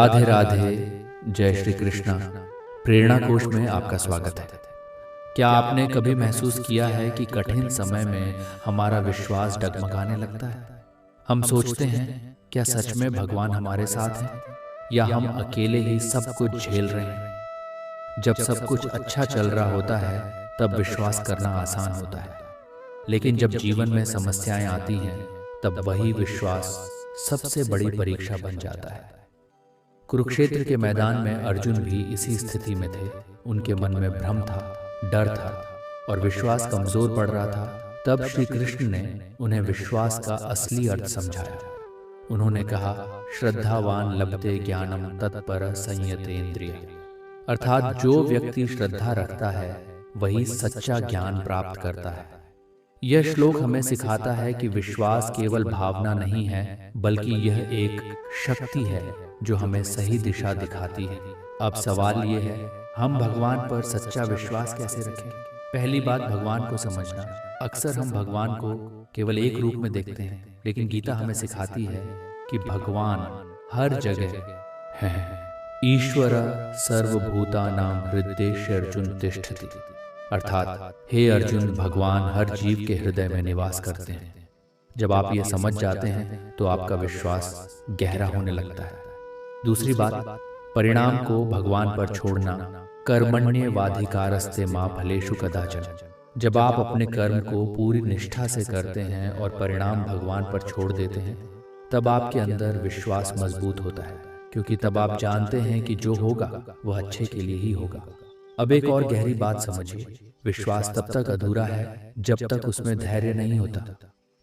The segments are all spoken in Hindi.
राधे राधे। जय श्री कृष्णा। प्रेरणा कोश में आपका स्वागत है। क्या आपने कभी महसूस किया है कि कठिन समय में हमारा विश्वास डगमगाने लगता है? हम सोचते हैं, क्या सच में भगवान हमारे साथ हैं, या हम अकेले ही सब कुछ झेल रहे हैं? जब सब कुछ अच्छा चल रहा होता है तब विश्वास करना आसान होता है, लेकिन जब जीवन में समस्याएं आती हैं तब वही विश्वास सबसे बड़ी परीक्षा बन जाता है। कुरुक्षेत्र के मैदान में अर्जुन भी इसी स्थिति में थे। उनके मन में भ्रम था, डर था और विश्वास कमजोर पड़ रहा था। तब श्री कृष्ण ने उन्हें विश्वास का असली अर्थ समझाया। उन्होंने कहा, श्रद्धावान लभते ज्ञानम तत्पर संयतेन्द्रिय। अर्थात जो व्यक्ति श्रद्धा रखता है वही सच्चा ज्ञान प्राप्त करता है। यह श्लोक हमें सिखाता है कि विश्वास केवल भावना नहीं है, बल्कि यह एक शक्ति है जो हमें सही दिशा दिखाती है। अब सवाल ये है, हम भगवान पर सच्चा विश्वास कैसे रखें? पहली बात, भगवान को समझना। अक्सर हम भगवान को केवल एक रूप में देखते हैं, लेकिन गीता हमें सिखाती है कि भगवान हर जगह है। ईश्वर सर्वभूतानां हृदयेषु अर्जुन तिष्ठति। अर्थात हे अर्जुन, भगवान हर जीव के हृदय में निवास करते हैं। जब आप ये समझ जाते हैं तो आपका विश्वास गहरा होने लगता है। दूसरी बात, परिणाम को भगवान पर छोड़ना। कर्मण्येवाधिकारस्ते मा फलेषु कदाचन। जब आप अपने कर्म को पूरी निष्ठा से करते हैं और परिणाम भगवान पर छोड़ देते हैं, तब आपके अंदर विश्वास मजबूत होता है, क्योंकि तब आप जानते हैं कि जो होगा वह अच्छे के लिए ही होगा। अब एक और गहरी बात समझिए, विश्वास तब तक अधूरा है जब तक उसमें धैर्य नहीं होता।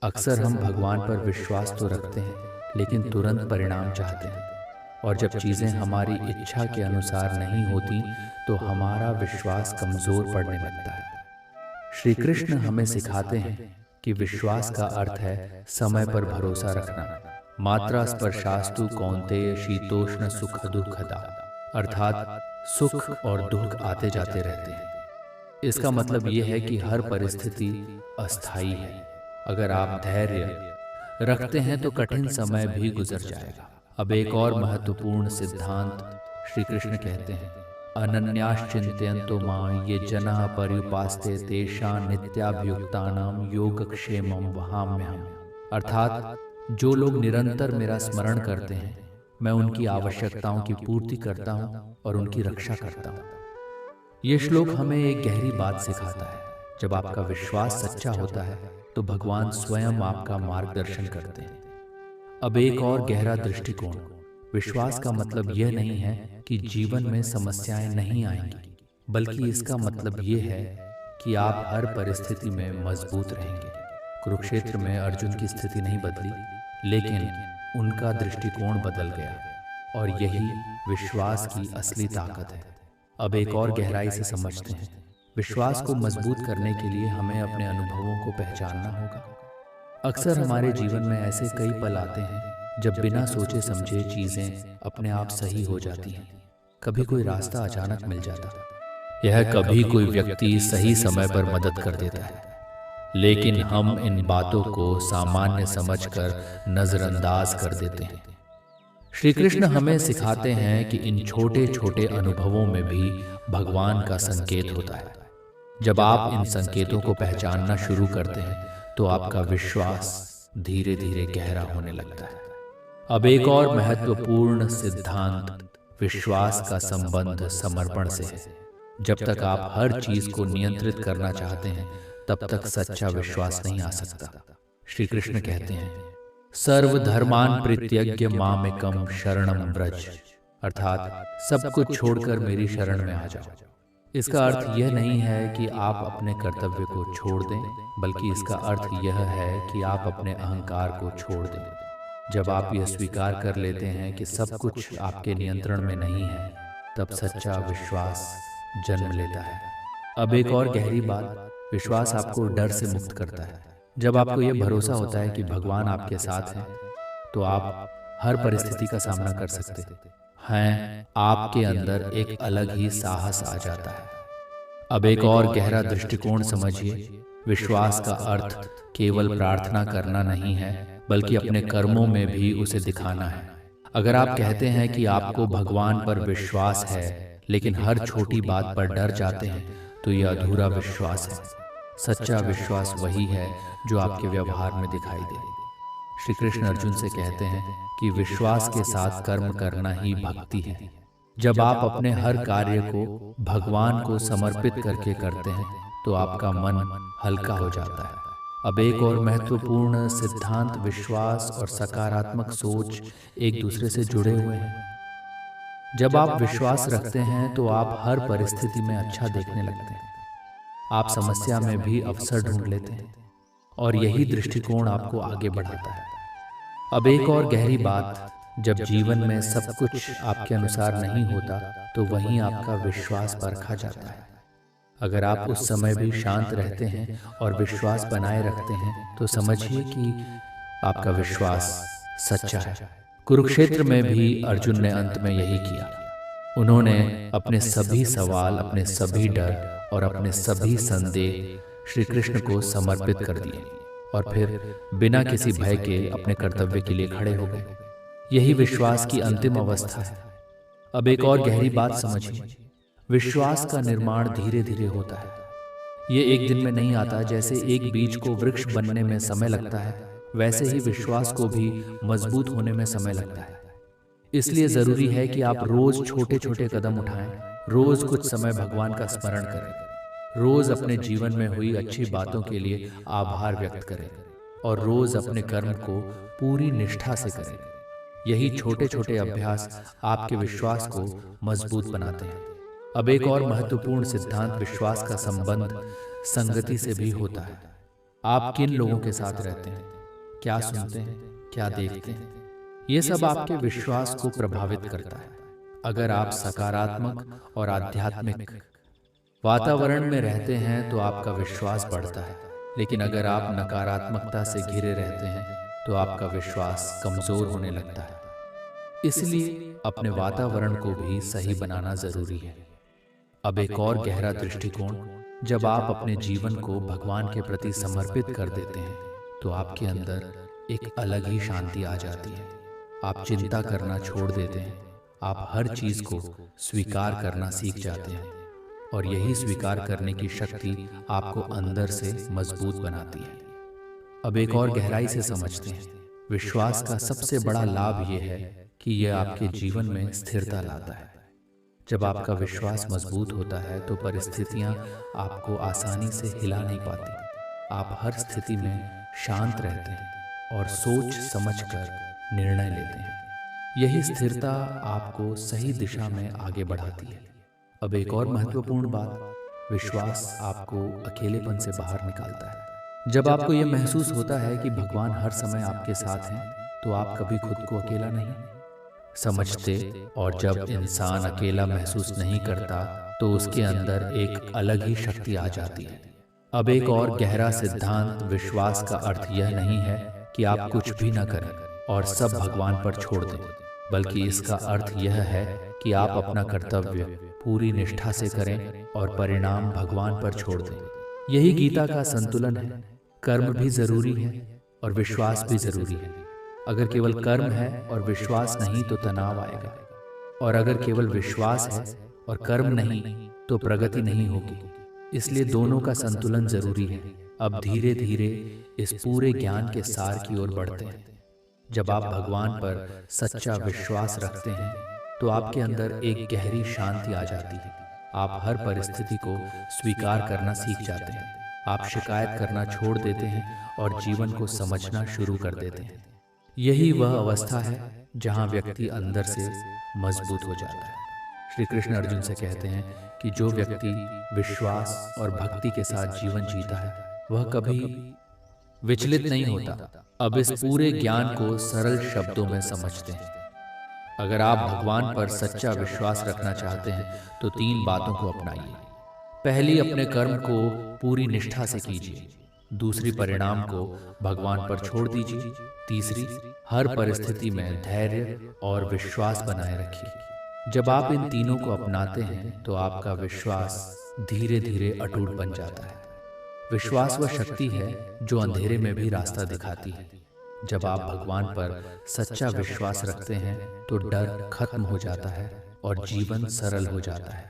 अक्सर हम भगवान पर विश्वास तो रखते हैं, लेकिन तुरंत परिणाम चाहते हैं, और जब चीज़ें हमारी इच्छा के अनुसार नहीं होती तो हमारा विश्वास कमज़ोर पड़ने लगता है। श्री कृष्ण हमें सिखाते हैं कि विश्वास का अर्थ है समय पर भरोसा रखना। मात्रा स्पर्शास्तु कौन्तेय शीतोष्ण सुख दुःखदा। अर्थात सुख और दुख आते जाते रहते हैं। इसका मतलब यह है कि हर परिस्थिति अस्थायी है। अगर आप धैर्य रखते हैं तो कठिन समय भी गुजर जाएगा। अब एक और महत्वपूर्ण सिद्धांत श्री कृष्ण कहते हैं, अनन्याश्चिन्तयन्तो मां ये जनाः पर्युपास्ते तेषां नित्याभियुक्तानां योगक्षेमं वहाम्यहम्। अर्थात जो लोग निरंतर मेरा स्मरण करते हैं, मैं उनकी आवश्यकताओं की पूर्ति करता हूँ और उनकी रक्षा करता हूँ। ये श्लोक हमें एक गहरी बात सिखाता है, जब आपका विश्वास सच्चा होता है तो भगवान स्वयं आपका मार्गदर्शन करते हैं। अब एक और गहरा दृष्टिकोण, विश्वास का मतलब यह नहीं है कि जीवन में समस्याएं नहीं आएंगी, बल्कि इसका मतलब यह है कि आप हर परिस्थिति में मजबूत रहेंगे। कुरुक्षेत्र में अर्जुन की स्थिति नहीं बदली, लेकिन उनका दृष्टिकोण बदल गया, और यही विश्वास की असली ताकत है। अब एक और गहराई से समझते हैं, विश्वास को मजबूत करने के लिए हमें अपने अनुभवों को पहचानना होगा। अक्सर हमारे जीवन में ऐसे कई पल आते हैं जब बिना सोचे समझे चीज़ें अपने आप सही हो जाती हैं। कभी कोई रास्ता अचानक मिल जाता है, यह कभी कोई व्यक्ति सही समय पर मदद कर देता है, लेकिन हम इन बातों को सामान्य समझकर नज़रअंदाज कर देते हैं। श्री कृष्ण हमें सिखाते हैं कि इन छोटे छोटे अनुभवों में भी भगवान का संकेत होता है। जब आप इन संकेतों को पहचानना शुरू करते हैं तो आपका विश्वास धीरे धीरे गहरा होने लगता है। अब एक और महत्वपूर्ण सिद्धांत, विश्वास का संबंध समर्पण से है। जब तक आप हर चीज को नियंत्रित करना चाहते हैं, तब तक सच्चा विश्वास नहीं आ सकता। श्री कृष्ण कहते हैं, सर्वधर्मान् परित्यज्य मामेकं शरणं व्रज। अर्थात सब कुछ छोड़कर मेरी शरण में आ जाओ। इसका अर्थ यह नहीं है कि आप अपने कर्तव्य को छोड़ दें, बल्कि इसका अर्थ यह है कि आप अपने अहंकार को छोड़ दें। जब आप यह स्वीकार कर लेते हैं कि सब कुछ आपके नियंत्रण में नहीं है, तब सच्चा विश्वास जन्म लेता है। अब एक और गहरी बात, विश्वास आपको डर से मुक्त करता है। जब आपको यह भरोसा होता है कि भगवान आपके साथ हैं, तो आप हर परिस्थिति का सामना कर सकते हैं। आपके अंदर एक अलग ही साहस आ जाता है। अब एक और गहरा दृष्टिकोण समझिए, विश्वास का अर्थ केवल प्रार्थना करना नहीं है, बल्कि अपने कर्मों में भी उसे दिखाना है। अगर आप कहते हैं कि आपको भगवान पर विश्वास है लेकिन हर छोटी बात पर डर जाते हैं, तो यह अधूरा विश्वास है। सच्चा विश्वास वही है जो आपके व्यवहार में दिखाई दे। श्री कृष्ण अर्जुन से कहते हैं कि विश्वास के साथ कर्म करना ही भक्ति है। जब आप अपने हर कार्य को भगवान को समर्पित करके करते हैं तो आपका मन हल्का हो जाता है। अब एक और महत्वपूर्ण सिद्धांत, विश्वास और सकारात्मक सोच एक दूसरे से जुड़े हुए हैं। जब आप विश्वास रखते हैं तो आप हर परिस्थिति में अच्छा देखने लगते हैं। आप समस्या में भी अवसर ढूंढ लेते हैं और यही दृष्टिकोण आपको आगे बढ़ाता है। अब एक और गहरी बात, जब जीवन में सब कुछ आपके अनुसार नहीं होता तो वहीं आपका विश्वास परखा जाता है। अगर आप उस समय भी शांत रहते हैं और विश्वास बनाए रखते हैं तो समझिए कि आपका विश्वास सच्चा है। कुरुक्षेत्र में भी अर्जुन ने अंत में यही किया। उन्होंने अपने सभी सवाल, अपने सभी डर और अपने सभी संदेह श्री कृष्ण को समर्पित कर दिए और फिर बिना किसी भय के अपने कर्तव्य के लिए खड़े हो गए। यही विश्वास की अंतिम अवस्था है। अब एक और गहरी बात समझिए, विश्वास का निर्माण धीरे धीरे होता है। ये एक दिन में नहीं आता। जैसे एक बीज को वृक्ष बनने में समय लगता है, वैसे ही विश्वास को भी मजबूत होने में समय लगता है। इसलिए जरूरी है कि आप रोज छोटे छोटे कदम उठाएं, रोज कुछ समय भगवान का स्मरण करें, रोज अपने जीवन में हुई अच्छी बातों के लिए आभार व्यक्त करें और रोज अपने कर्म को पूरी निष्ठा से करें। यही छोटे छोटे अभ्यास आपके विश्वास को मजबूत बनाते हैं। अब एक और महत्वपूर्ण सिद्धांत, विश्वास का संबंध संगति से भी होता है। आप किन लोगों के साथ रहते हैं, क्या सुनते हैं, क्या देखते हैं, ये सब आपके विश्वास को प्रभावित करता है। अगर आप सकारात्मक और आध्यात्मिक वातावरण में रहते हैं तो आपका विश्वास बढ़ता है, लेकिन अगर आप नकारात्मकता से घिरे रहते हैं तो आपका विश्वास कमजोर होने लगता है। इसलिए अपने वातावरण को भी सही बनाना जरूरी है। अब एक और गहरा दृष्टिकोण, जब आप अपने जीवन को भगवान के प्रति समर्पित कर देते हैं तो आपके अंदर एक अलग ही शांति आ जाती है। आप चिंता करना छोड़ देते हैं, आप हर चीज को स्वीकार करना सीख जाते हैं और यही स्वीकार करने की शक्ति आपको अंदर से मजबूत बनाती है। अब एक और गहराई से समझते हैं, विश्वास का सबसे बड़ा लाभ यह है कि यह आपके जीवन में स्थिरता लाता है। जब आपका विश्वास मजबूत होता है तो परिस्थितियां आपको आसानी से हिला नहीं पाती। आप हर स्थिति में शांत रहते हैं और सोच समझकर निर्णय लेते हैं। यही स्थिरता आपको सही दिशा में आगे बढ़ाती है। अब एक और महत्वपूर्ण बात, विश्वास आपको अकेलेपन से बाहर निकालता है। जब आपको यह महसूस होता है कि भगवान हर समय आपके साथ हैं तो आप कभी खुद को अकेला नहीं समझते। और जब इंसान अकेला महसूस नहीं करता तो उसके अंदर एक अलग ही शक्ति आ जाती है। अब एक और गहरा सिद्धांत, विश्वास का अर्थ यह नहीं है कि आप कुछ भी न करें और सब भगवान पर छोड़ दें, बल्कि इसका अर्थ यह है कि आप अपना कर्तव्य पूरी निष्ठा से करें और परिणाम भगवान पर छोड़ दें। यही गीता का संतुलन है। कर्म भी जरूरी है और विश्वास भी जरूरी है। अगर केवल कर्म है और विश्वास नहीं तो तनाव आएगा, और अगर केवल विश्वास है और कर्म नहीं तो प्रगति नहीं होगी। इसलिए दोनों का संतुलन जरूरी है। अब धीरे धीरे इस पूरे ज्ञान के सार की ओर बढ़ते हैं। जब आप भगवान पर सच्चा विश्वास रखते हैं तो आपके अंदर एक गहरी शांति आ जाती है। आप हर परिस्थिति को स्वीकार करना सीख जाते हैं। आप शिकायत करना छोड़ देते हैं और जीवन को समझना शुरू कर देते हैं। यही वह अवस्था है जहां व्यक्ति अंदर से मजबूत हो जाता है। श्री कृष्ण अर्जुन से कहते हैं कि जो व्यक्ति विश्वास और भक्ति के साथ जीवन जीता है वह कभी विचलित नहीं होता। अब इस पूरे ज्ञान को सरल शब्दों में समझते हैं। अगर आप भगवान पर सच्चा विश्वास रखना चाहते हैं तो 3 बातों को अपनाइए। पहली, अपने कर्म को पूरी निष्ठा से कीजिए। दूसरी, परिणाम को भगवान पर छोड़ दीजिए। तीसरी, हर परिस्थिति में धैर्य और विश्वास बनाए रखिए। जब आप इन तीनों को अपनाते हैं तो आपका विश्वास धीरे धीरे अटूट बन जाता है। विश्वास वह शक्ति है जो अंधेरे में भी रास्ता दिखाती है। जब आप भगवान पर सच्चा विश्वास रखते हैं तो डर खत्म हो जाता है और जीवन सरल हो जाता है।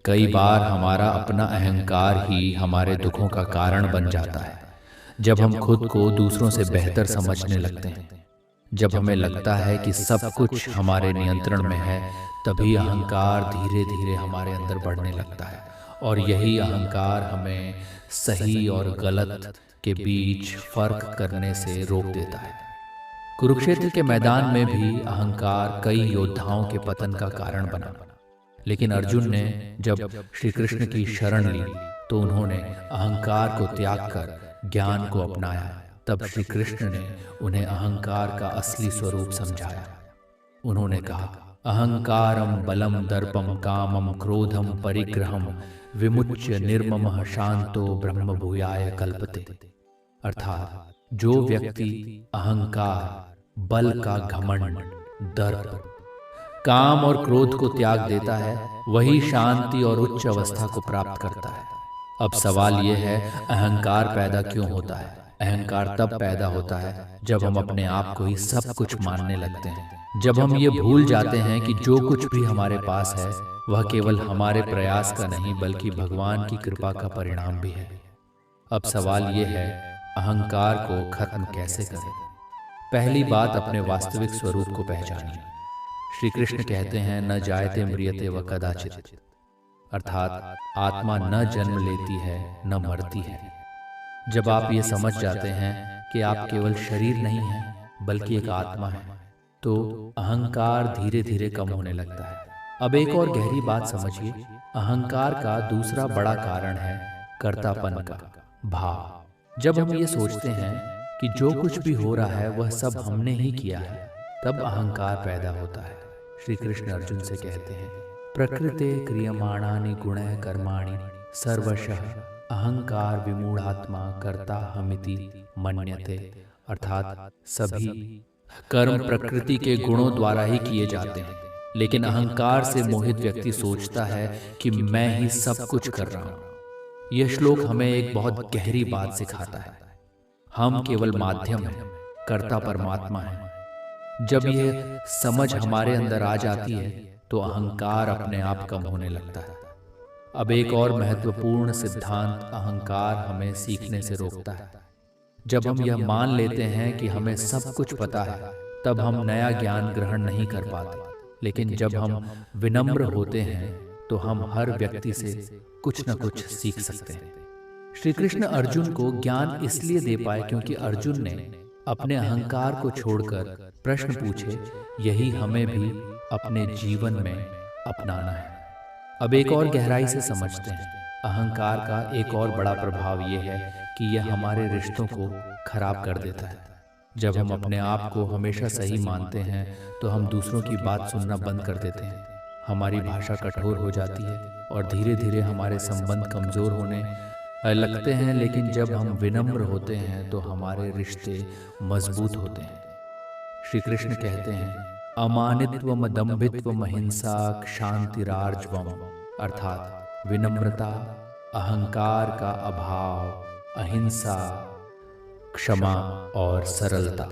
कई बार हमारा अपना अहंकार ही हमारे दुखों का कारण बन जाता है। जब हम खुद को दूसरों से बेहतर समझने लगते हैं, जब हमें लगता है कि सब कुछ हमारे नियंत्रण में है, तभी अहंकार धीरे धीरे हमारे अंदर बढ़ने लगता है। और यही अहंकार हमें सही और गलत के बीच फर्क करने से रोक देता है। कुरुक्षेत्र के मैदान में भी अहंकार कई योद्धाओं के पतन का कारण बना, लेकिन अर्जुन ने जब श्री कृष्ण की शरण ली तो उन्होंने अहंकार को त्याग कर ज्ञान को अपनाया। तब श्री कृष्ण ने उन्हें अहंकार का असली स्वरूप समझाया। उन्होंने कहा, अहंकारम बलम दर्पम कामम क्रोधम परिग्रहम विमुच्य निर्ममः शांतो ब्रह्म भूयाय कल्पते। अर्थात जो व्यक्ति अहंकार, बल का घमंड, दर्प, काम और क्रोध को त्याग देता है, वही शांति और उच्च अवस्था को प्राप्त करता है। अब सवाल यह है, अहंकार पैदा क्यों होता है? अहंकार तब पैदा होता है जब हम अपने आप को ही सब कुछ मानने लगते हैं, जब हम ये भूल जाते हैं कि जो कुछ भी हमारे पास है वह केवल हमारे प्रयास का नहीं बल्कि भगवान की कृपा का परिणाम भी है। अब सवाल ये है, अहंकार को खत्म कैसे करें? पहली बात, अपने वास्तविक स्वरूप को पहचानिए। श्री कृष्ण कहते हैं, न जायते म्रियते व कदाचित, अर्थात आत्मा न जन्म लेती है न मरती है। जब आप ये समझ जाते हैं कि आप केवल शरीर नहीं हैं बल्कि एक आत्मा है, तो अहंकार धीरे धीरे कम होने लगता है। अब एक और गहरी बात समझिए, अहंकार का दूसरा बड़ा कारण है कर्तापन का भाव। जब हम ये सोचते हैं कि जो कुछ भी हो रहा है वह सब हमने ही किया है, तब अहंकार पैदा होता है। श्री कृष्ण अर्जुन से कहते हैं, प्रकृते क्रियमाणानि गुणः कर्माणि सर्वशः अहंकार विमूढ़ात्मा कर्ता हमिति मन्यते। अर्थात सभी कर्म प्रकृति के गुणों द्वारा ही किए जाते हैं, लेकिन अहंकार से मोहित व्यक्ति सोचता है कि मैं ही सब कुछ कर रहा हूं। यह श्लोक हमें एक बहुत गहरी बात सिखाता है। हम केवल माध्यम हैं, कर्ता परमात्मा है। जब यह समझ हमारे अंदर आ जाती है तो अहंकार अपने आप कम होने लगता है। अब एक और महत्वपूर्ण सिद्धांत अहंकार हमें सीखने से रोकता है। जब हम यह मान लेते हैं कि हमें सब कुछ पता है, तब हम नया ज्ञान ग्रहण नहीं कर पाते। लेकिन जब हम विनम्र होते हैं तो हम हर व्यक्ति से कुछ न कुछ सीख सकते हैं। श्री कृष्ण अर्जुन को ज्ञान इसलिए दे पाए क्योंकि अर्जुन ने अपने अहंकार को छोड़कर प्रश्न पूछे। यही हमें भी अपने जीवन में अपनाना है। अब एक और गहराई से समझते हैं, अहंकार का एक और बड़ा प्रभाव यह है कि यह हमारे रिश्तों को खराब कर देता है। जब हम अपने आप को हमेशा सही मानते हैं तो हम दूसरों की बात सुनना बंद कर देते हैं। हमारी भाषा कठोर हो जाती है और धीरे धीरे हमारे संबंध कमजोर होने लगते हैं। लेकिन जब हम विनम्र होते हैं तो हमारे रिश्ते मजबूत होते हैं। श्री कृष्ण कहते हैं, अमानित्वम दम्भित्वम अहिंसा क्षांतिरार्जवम। अर्थात विनम्रता, अहंकार का अभाव, अहिंसा, क्षमा और सरलता,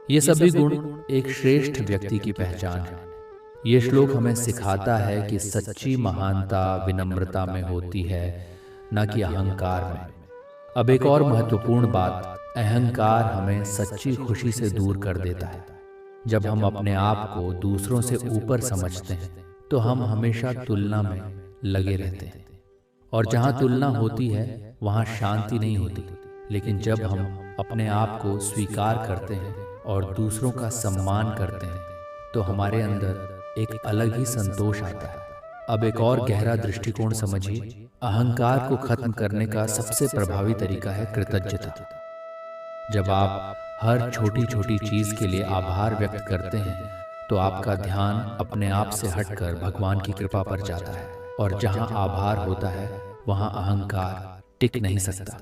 ये सभी गुण एक श्रेष्ठ व्यक्ति की पहचान है। ये श्लोक हमें सिखाता है कि सच्ची महानता विनम्रता में होती है, न कि अहंकार में। अब एक और महत्वपूर्ण बात, अहंकार हमें सच्ची खुशी से दूर कर देता है। जब हम अपने आप को दूसरों से ऊपर समझते हैं तो हम हमेशा तुलना में लगे रहते हैं, और जहाँ तुलना होती है वहाँ शांति नहीं होती। लेकिन जब हम अपने आप को स्वीकार करते हैं और दूसरों का सम्मान करते हैं तो हमारे अंदर एक अलग ही संतोष आता है। अब एक और गहरा दृष्टिकोण समझिए, अहंकार को खत्म करने का सबसे प्रभावी तरीका है कृतज्ञता। जब आप हर छोटी छोटी चीज के लिए आभार व्यक्त करते हैं तो आपका ध्यान अपने आप से हटकर भगवान की कृपा पर जाता है, और जहाँ आभार होता है वहाँ अहंकार टिक नहीं सकता।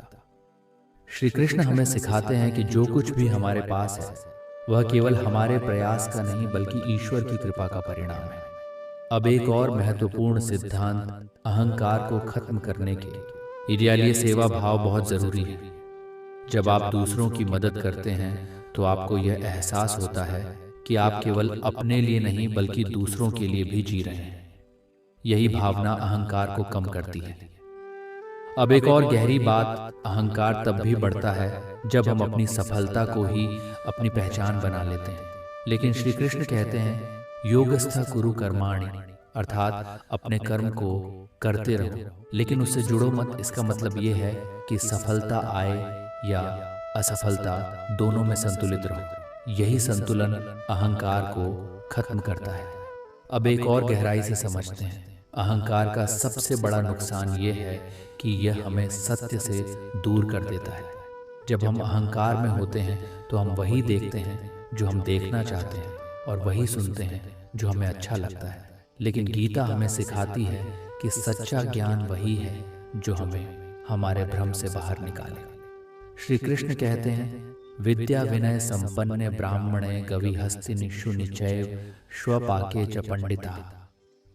श्री कृष्ण हमें सिखाते हैं कि जो कुछ भी हमारे पास है वह केवल हमारे प्रयास का नहीं बल्कि ईश्वर की कृपा का परिणाम है। अब एक और महत्वपूर्ण सिद्धांत अहंकार को खत्म करने के लिए सेवा भाव बहुत जरूरी है। जब आप दूसरों की मदद करते हैं तो आपको यह एहसास होता है कि आप केवल अपने लिए नहीं बल्कि दूसरों के लिए भी जी रहे हैं। यही भावना अहंकार को कम करती है। अब एक और गहरी बात, अहंकार तब भी बढ़ता है जब हम अपनी सफलता को ही अपनी पहचान बना लेते हैं। लेकिन श्री कृष्ण कहते हैं योगस्थ कुरु कर्माणि, अर्थात अपने कर्म को करते रहो लेकिन उससे जुड़ो मत। इसका मतलब ये है कि सफलता आए या असफलता दोनों में संतुलित रहो। यही संतुलन अहंकार को खत्म करता है। अब एक और गहराई से समझते हैं, अहंकार का सबसे बड़ा नुकसान ये है कि यह हमें सत्य से दूर कर देता है। जब हम अहंकार में होते हैं तो हम वही देखते हैं जो हम देखना चाहते हैं और वही सुनते हैं जो हमें अच्छा लगता है। लेकिन गीता हमें सिखाती है कि सच्चा ज्ञान वही है जो हमें हमारे भ्रम से बाहर निकाले। श्री कृष्ण कहते हैं विद्या विनय संपन्ने ब्राह्मणे गविहस्ति निषु निचैव स्वपाके च पंडिता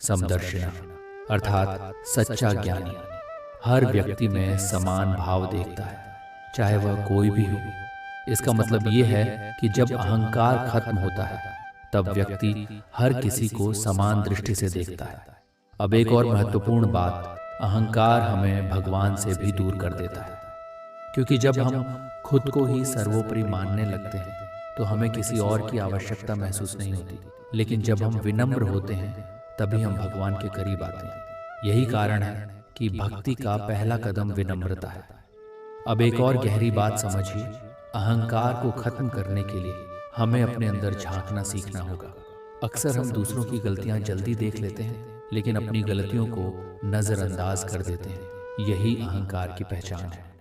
समदर्शिना, अर्थात सच्चा ज्ञानी हर व्यक्ति में समान भाव देखता है, चाहे वह कोई भी हो। इसका मतलब ये है कि जब अहंकार खत्म होता है तब व्यक्ति हर किसी को समान दृष्टि से देखता है। अब एक और महत्वपूर्ण बात, अहंकार हमें भगवान से भी दूर कर देता है, क्योंकि जब हम खुद को ही सर्वोपरि मानने लगते हैं तो हमें किसी और की आवश्यकता महसूस नहीं होती। लेकिन जब हम विनम्र होते हैं तभी हम भगवान के करीब आते हैं। यही कारण है कि भक्ति का पहला कदम विनम्रता है। अब एक और गहरी बात समझिए, अहंकार को खत्म करने के लिए हमें अपने अंदर झांकना सीखना होगा। अक्सर हम दूसरों की गलतियां जल्दी देख लेते हैं लेकिन अपनी गलतियों को नजरअंदाज कर देते हैं। यही अहंकार की पहचान है।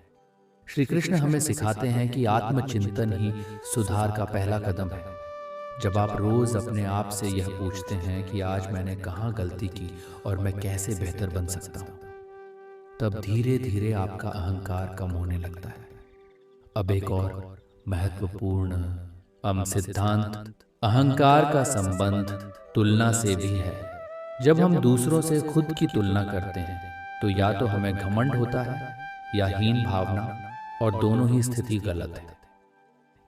श्री कृष्ण हमें सिखाते हैं कि आत्मचिंतन ही सुधार का पहला कदम है। जब आप रोज अपने आप से यह पूछते हैं कि आज मैंने कहाँ गलती की और मैं कैसे बेहतर बन सकता हूँ, तब धीरे धीरे आपका अहंकार कम होने लगता है। अब एक और महत्वपूर्ण सिद्धांत, अहंकार का संबंध तुलना से भी है। जब हम दूसरों से खुद की तुलना करते हैं तो या तो हमें घमंड होता है या हीन भावना, और दोनों ही स्थिति गलत है।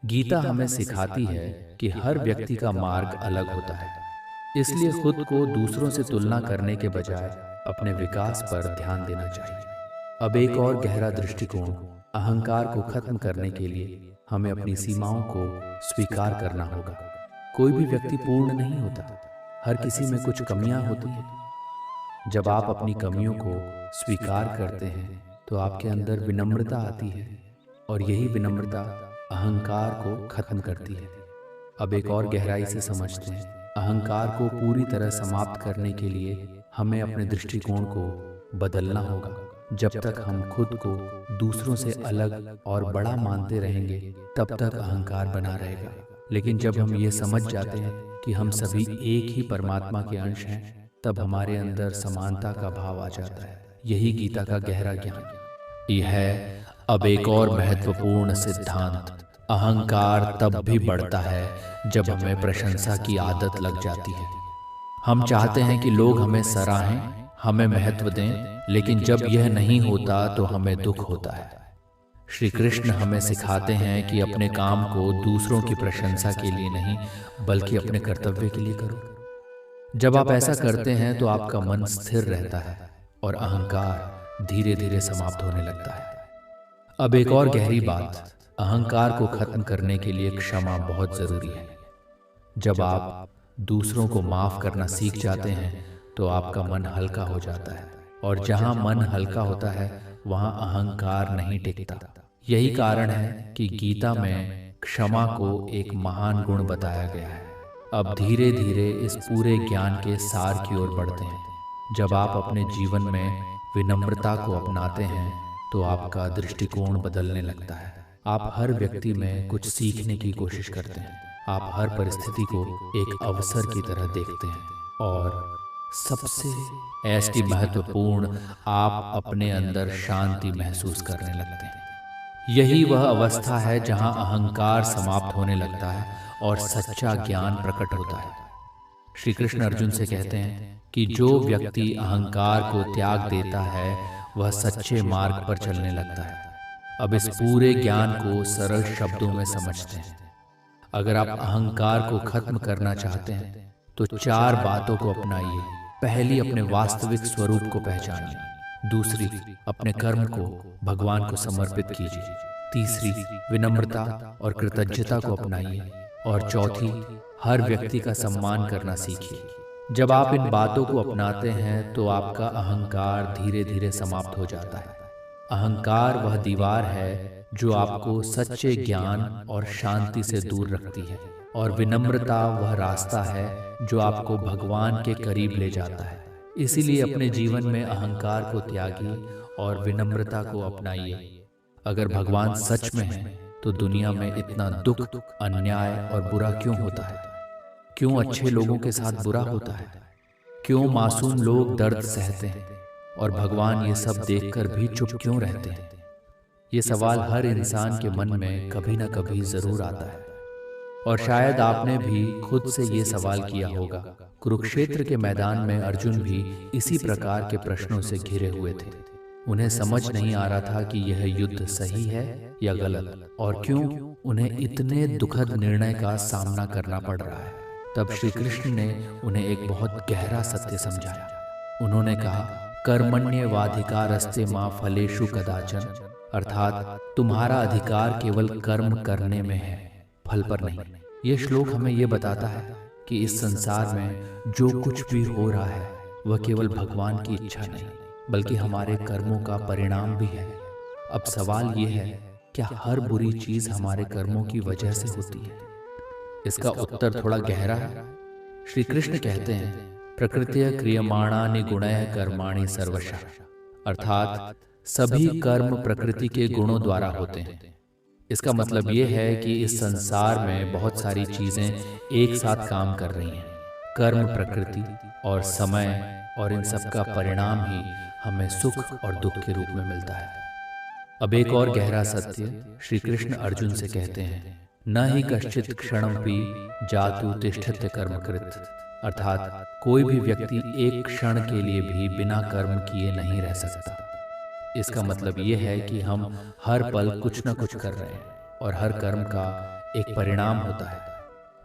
गीता हमें सिखाती है कि हर व्यक्ति का मार्ग अलग होता है, इसलिए खुद को दूसरों से तुलना करने के बजाय अपने विकास पर ध्यान देना चाहिए। अब एक और गहरा दृष्टिकोण, अहंकार को खत्म करने के लिए हमें अपनी सीमाओं को स्वीकार करना होगा। कोई भी व्यक्ति पूर्ण नहीं होता, हर किसी में कुछ कमियां होती हैं। जब आप अपनी कमियों को स्वीकार करते हैं तो आपके अंदर विनम्रता आती है और यही विनम्रता अहंकार को खत्म करती है। अब एक और गहराई से समझते हैं, अहंकार को पूरी तरह समाप्त करने के लिए हमें अपने दृष्टिकोण को बदलना होगा। जब तक हम खुद को दूसरों से अलग और बड़ा मानते रहेंगे तब तक अहंकार बना रहेगा। लेकिन जब हम ये समझ जाते हैं कि हम सभी एक ही परमात्मा के अंश हैं, तब हमारे अंदर समानता का भाव आ जाता है। यही गीता का गहरा ज्ञान यह है। अब एक और महत्वपूर्ण सिद्धांत, अहंकार तब भी बढ़ता है जब हमें प्रशंसा की आदत लग जाती है। हम चाहते हैं कि लोग हमें सराहें, हमें महत्व दें, लेकिन जब यह नहीं होता तो हमें दुख होता है। श्री कृष्ण हमें सिखाते हैं कि अपने काम को दूसरों की प्रशंसा के लिए नहीं बल्कि अपने कर्तव्य के लिए करो। जब आप ऐसा करते हैं तो आपका मन स्थिर रहता है और अहंकार धीरे धीरे समाप्त होने लगता है। अब एक और गहरी बात, अहंकार को खत्म करने के लिए क्षमा बहुत जरूरी है। जब आप दूसरों को माफ करना सीख जाते हैं तो आपका मन हल्का हो जाता है, और जहां मन हल्का होता है वहां अहंकार नहीं टिकता। यही कारण है कि गीता में क्षमा को एक महान गुण बताया गया है। अब धीरे धीरे इस पूरे ज्ञान के सार की ओर बढ़ते हैं। जब आप अपने जीवन में विनम्रता को अपनाते हैं तो आपका दृष्टिकोण बदलने लगता है। आप हर व्यक्ति में कुछ सीखने की कोशिश करते हैं। आप हर परिस्थिति को एक अवसर की तरह देखते हैं, और सबसे ऐसी महत्वपूर्ण, आप अपने अंदर शांति महसूस करने लगते हैं। यही वह अवस्था है जहां अहंकार समाप्त होने लगता है और सच्चा ज्ञान प्रकट होता है। श्री कृष्ण अर्जुन से कहते हैं कि जो व्यक्ति अहंकार को त्याग देता है वह सच्चे मार्ग पर चलने लगता है। अब इस पूरे ज्ञान को सरल शब्दों में समझते हैं। अगर आप अहंकार को खत्म करना चाहते हैं तो 4 बातों को अपनाइए। पहली, अपने वास्तविक स्वरूप को पहचानिए। दूसरी, अपने कर्म को भगवान को समर्पित कीजिए। तीसरी, विनम्रता और कृतज्ञता को अपनाइए। और चौथी, हर व्यक्ति का सम्मान करना सीखिए। जब आप इन बातों को अपनाते हैं तो आपका अहंकार धीरे धीरे समाप्त हो जाता है। अहंकार वह दीवार है जो आपको सच्चे ज्ञान और शांति से दूर रखती है, और विनम्रता वह रास्ता है जो आपको भगवान के करीब ले जाता है। इसीलिए अपने जीवन में अहंकार को त्यागिए और विनम्रता को अपनाइए। अगर भगवान सच में है तो दुनिया में इतना दुख, अन्याय और बुरा क्यों होता है? क्यों अच्छे लोगों के साथ बुरा होता है? क्यों मासूम लोग दर्द सहते हैं और भगवान ये सब देखकर भी चुप क्यों रहते हैं? ये सवाल हर इंसान के मन में कभी ना कभी जरूर आता है, और शायद आपने भी खुद से ये सवाल किया होगा। कुरुक्षेत्र के मैदान में अर्जुन भी इसी प्रकार के प्रश्नों से घिरे हुए थे। उन्हें समझ नहीं आ रहा था कि यह युद्ध सही है या गलत, और क्यों उन्हें इतने दुखद निर्णय का सामना करना पड़ रहा है। तब श्री कृष्ण ने उन्हें एक बहुत गहरा सत्य समझाया। उन्होंने कहा, कर्मण्येवाधिकारस्ते मा फलेषु कदाचन, अर्थात तुम्हारा अधिकार केवल कर्म करने में है, फल पर नहीं। यह श्लोक हमें यह बताता है कि इस संसार में जो कुछ भी हो रहा है वह केवल भगवान की इच्छा नहीं, बल्कि हमारे कर्मों का परिणाम भी है। अब सवाल यह है, क्या हर बुरी चीज हमारे कर्मों की वजह से होती है? इसका उत्तर थोड़ा गहरा है। श्री कृष्ण कहते हैं, प्रकृत्या क्रियमाणानि गुणैः कर्माणि सर्वशः, अर्थात सभी कर्म प्रकृति के गुणों द्वारा होते हैं। इसका मतलब ये है कि इस संसार में बहुत सारी चीजें एक साथ काम कर रही हैं। कर्म, प्रकृति और समय, और इन सब का परिणाम ही हमें सुख और दुख के रूप में मिलता है। अब एक और गहरा सत्य श्री कृष्ण अर्जुन से कहते हैं, न ही कश्चित् क्षणमपि जातु तिष्ठत्य कर्मकृत्, अर्थात कोई भी व्यक्ति एक क्षण के लिए भी बिना कर्म किए नहीं रह सकता। इसका मतलब ये है कि हम हर पल कुछ न कुछ कर रहे हैं, और हर कर्म का एक परिणाम होता है।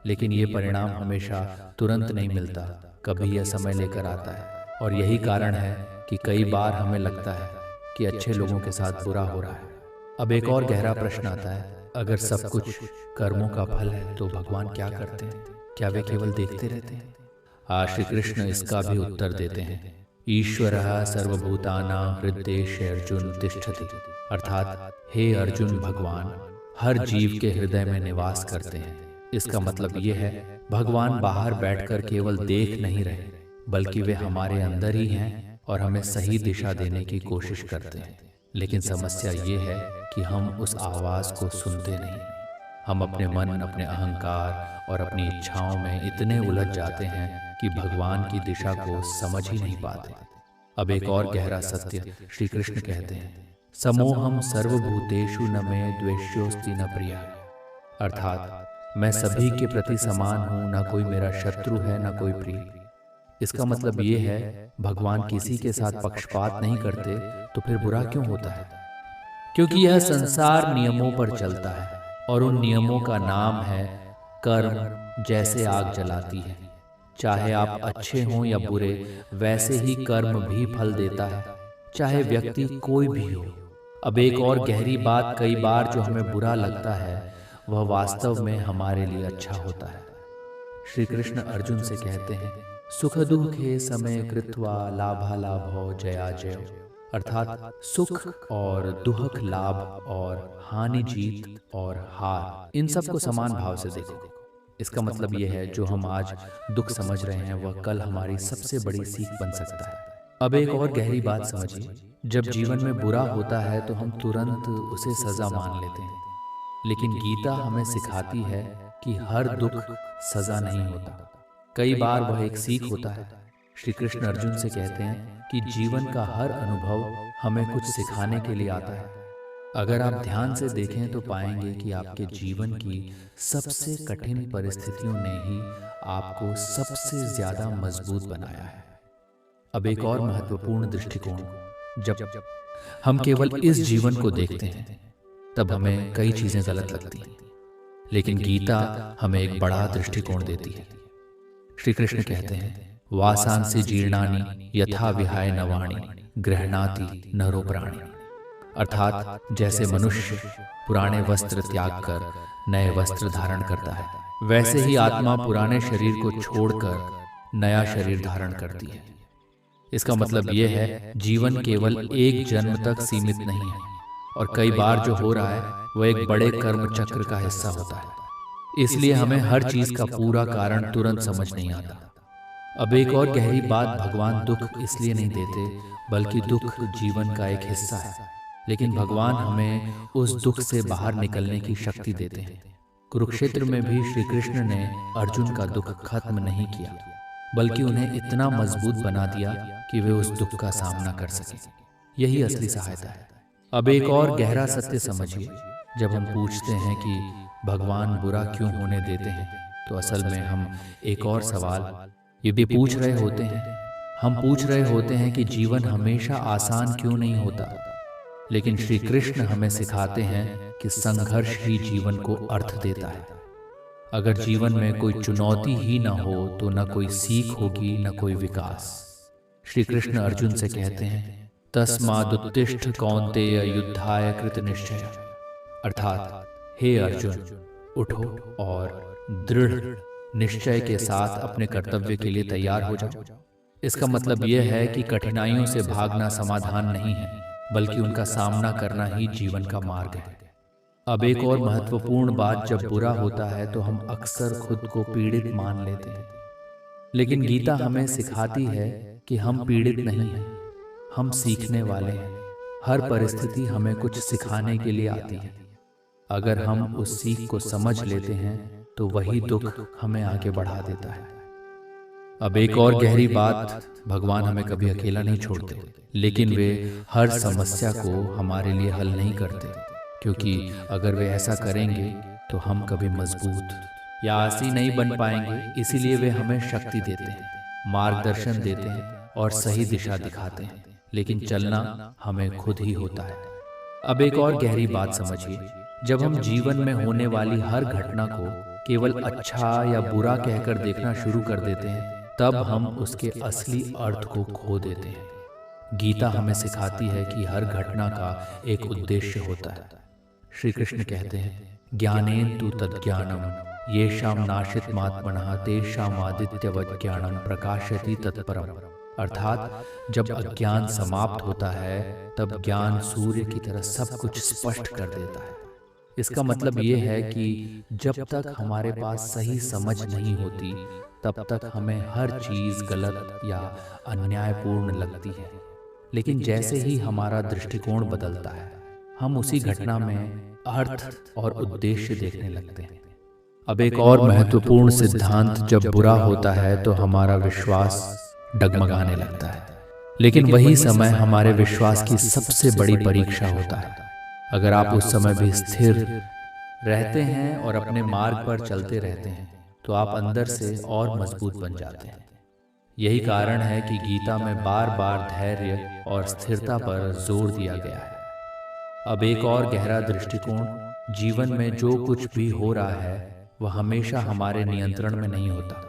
लेकिन ये परिणाम हमेशा तुरंत नहीं मिलता, कभी यह समय लेकर आता है। और यही कारण है कि कई बार हमें लगता है कि अच्छे लोगों के साथ बुरा हो रहा है। अब एक और गहरा प्रश्न आता है, अगर सब कुछ कर्मों का फल है तो भगवान क्या करते हैं? क्या वे केवल देखते रहते हैं? श्री कृष्ण इसका भी उत्तर देते हैं, ईश्वरः सर्वभूतानां हृद्देशे अर्जुन तिष्ठति, अर्थात हे अर्जुन, भगवान हर जीव के हृदय में निवास करते हैं। इसका मतलब ये है, भगवान बाहर बैठकर केवल देख नहीं रहे, बल्कि वे हमारे अंदर ही हैं और हमें सही दिशा देने की कोशिश करते हैं। लेकिन समस्या ये है कि हम उस आवाज को सुनते नहीं। हम अपने मन, अपने अहंकार और अपनी इच्छाओं में इतने उलझ जाते हैं कि भगवान की दिशा को समझ ही नहीं पाते। अब एक और गहरा सत्य श्री कृष्ण कहते हैं, समोहम सर्वभूतेषु न मे द्वेष्योस्ति न प्रियः, अर्थात मैं सभी के प्रति समान हूँ, न कोई मेरा शत्रु है न कोई प्रिय। इसका मतलब ये है, भगवान किसी के साथ पक्षपात नहीं करते, तो फिर बुरा क्यों होता है? क्योंकि यह संसार नियमों पर चलता है, और उन नियमों का नाम है कर्म। जैसे आग जलाती है, चाहे आप अच्छे हों या बुरे, वैसे ही कर्म भी फल देता है, चाहे व्यक्ति कोई भी हो। अब एक और गहरी बात, कई बार जो हमें बुरा लगता है वह वास्तव में हमारे लिए अच्छा होता है। श्री कृष्ण अर्जुन से कहते हैं, सुख दुखे समय कृत्वा लाभालाभो जया जय, अर्थात सुख और दुख, लाभ और हानि, जीत और हार, इन सब को समान भाव से देखो। इसका मतलब यह है, जो हम आज दुख समझ रहे हैं वह कल हमारी सबसे बड़ी सीख बन सकता है। अब एक और गहरी बात समझिए, जब जीवन में बुरा होता है तो हम तुरंत उसे सजा मान लेते हैं, लेकिन गीता हमें सिखाती है कि हर दुख सजा नहीं होता, कई बार वह एक सीख होता है। श्री कृष्ण अर्जुन से कहते हैं कि जीवन का हर अनुभव हमें कुछ सिखाने के लिए आता है। अगर आप ध्यान से देखें तो पाएंगे कि आपके जीवन की सबसे कठिन परिस्थितियों ने ही आपको सबसे ज्यादा मजबूत बनाया है। अब एक और महत्वपूर्ण दृष्टिकोण, जब हम केवल इस जीवन को देखते हैं तब हमें कई चीजें गलत लगती हैं, लेकिन गीता हमें एक बड़ा दृष्टिकोण देती है। श्री कृष्ण कहते हैं, वासांसि जीर्णानि यथा विहाय नवाणि गृह्णाति नरो प्राणि। अर्थात जैसे मनुष्य पुराने वस्त्र त्याग कर नए वस्त्र धारण करता है, वैसे ही आत्मा पुराने शरीर को छोड़कर नया शरीर धारण करती है। इसका मतलब यह है, जीवन केवल एक जन्म तक सीमित नहीं है, और कई बार जो हो रहा है वह एक बड़े कर्म चक्र का हिस्सा होता है। इसलिए हमें हर चीज का पूरा कारण तुरंत समझ नहीं आता। अब एक और गहरी बात, भगवान दुख इसलिए नहीं देते, बल्कि दुख जीवन का एक हिस्सा है। लेकिन भगवान हमें उस दुख से बाहर निकलने की शक्ति देते हैं। कुरुक्षेत्र में भी श्री कृष्ण ने अर्जुन का दुख खत्म नहीं किया, बल्कि उन्हें इतना मजबूत बना दिया कि वे उस दुख का सामना कर सके। यही असली सहायता है। अब एक और गहरा सत्य समझिए, जब हम पूछते हैं कि भगवान बुरा क्यों होने देते हैं, तो असल में हम एक और सवाल ये भी पूछ रहे होते हैं। हम पूछ रहे होते हैं कि जीवन हमेशा आसान क्यों नहीं होता। लेकिन श्री कृष्ण हमें सिखाते हैं कि संघर्ष ही जीवन को अर्थ देता है। अगर जीवन में कोई चुनौती ही न हो तो न कोई सीख होगी, न कोई विकास। श्री कृष्ण अर्जुन से कहते हैं, तस्मादुत्तिष्ठ कौन्तेय युद्धाय कृत निश्चय। अर्थात हे अर्जुन, उठो और दृढ़ निश्चय के साथ अपने कर्तव्य के लिए तैयार हो जाओ। इसका मतलब यह है कि कठिनाइयों से भागना समाधान नहीं है, बल्कि उनका सामना करना ही जीवन का मार्ग है। अब एक और महत्वपूर्ण बात, जब बुरा होता है तो हम अक्सर खुद को पीड़ित मान लेते हैं। लेकिन गीता हमें सिखाती है कि हम पीड़ित नहीं हैं, हम सीखने वाले हैं। हर परिस्थिति हमें कुछ सिखाने के लिए आती है। अगर हम उस सीख को समझ लेते हैं तो वही दुख हमें आगे बढ़ा देता है। अब एक और गहरी बात, भगवान हमें कभी अकेला नहीं छोड़ते, लेकिन वे हर समस्या को हमारे लिए हल नहीं करते, क्योंकि अगर वे ऐसा करेंगे तो हम कभी मजबूत या आसी नहीं बन पाएंगे। इसीलिए वे हमें शक्ति देते हैं, मार्गदर्शन देते हैं और सही दिशा दिखाते हैं, लेकिन चलना हमें खुद ही होता है। अब एक और गहरी बात समझिए, जब हम जीवन में होने वाली हर घटना को केवल अच्छा या बुरा कहकर देखना शुरू कर देते हैं, तब हम उसके असली अर्थ को खो देते हैं। गीता हमें सिखाती है कि हर घटना का एक उद्देश्य होता है। श्री कृष्ण कहते हैं, ज्ञानेन तु तद्ज्ञानम येषां नाशितमात्मनः तेषामादित्यवत् ज्ञानम प्रकाशयति तत्परम। अर्थात जब अज्ञान समाप्त होता है, तब ज्ञान सूर्य की तरह सब कुछ स्पष्ट कर देता है। इसका मतलब ये है कि जब तक हमारे पास सही समझ नहीं होती, तब तक हमें हर चीज गलत या अन्यायपूर्ण लगती है। लेकिन जैसे ही हमारा दृष्टिकोण बदलता है, हम उसी घटना में अर्थ और उद्देश्य देखने लगते हैं। अब एक और महत्वपूर्ण सिद्धांत, जब बुरा होता है तो हमारा विश्वास डगमगाने लगता है, लेकिन वही समय हमारे विश्वास की सबसे बड़ी परीक्षा होता है। अगर आप उस समय भी स्थिर रहते हैं और अपने मार्ग पर चलते रहते हैं, तो आप अंदर से और मजबूत बन जाते हैं। यही कारण है कि गीता में बार बार धैर्य और स्थिरता पर जोर दिया गया है। अब एक और गहरा दृष्टिकोण, जीवन में जो कुछ भी हो रहा है वह हमेशा हमारे नियंत्रण में नहीं होता,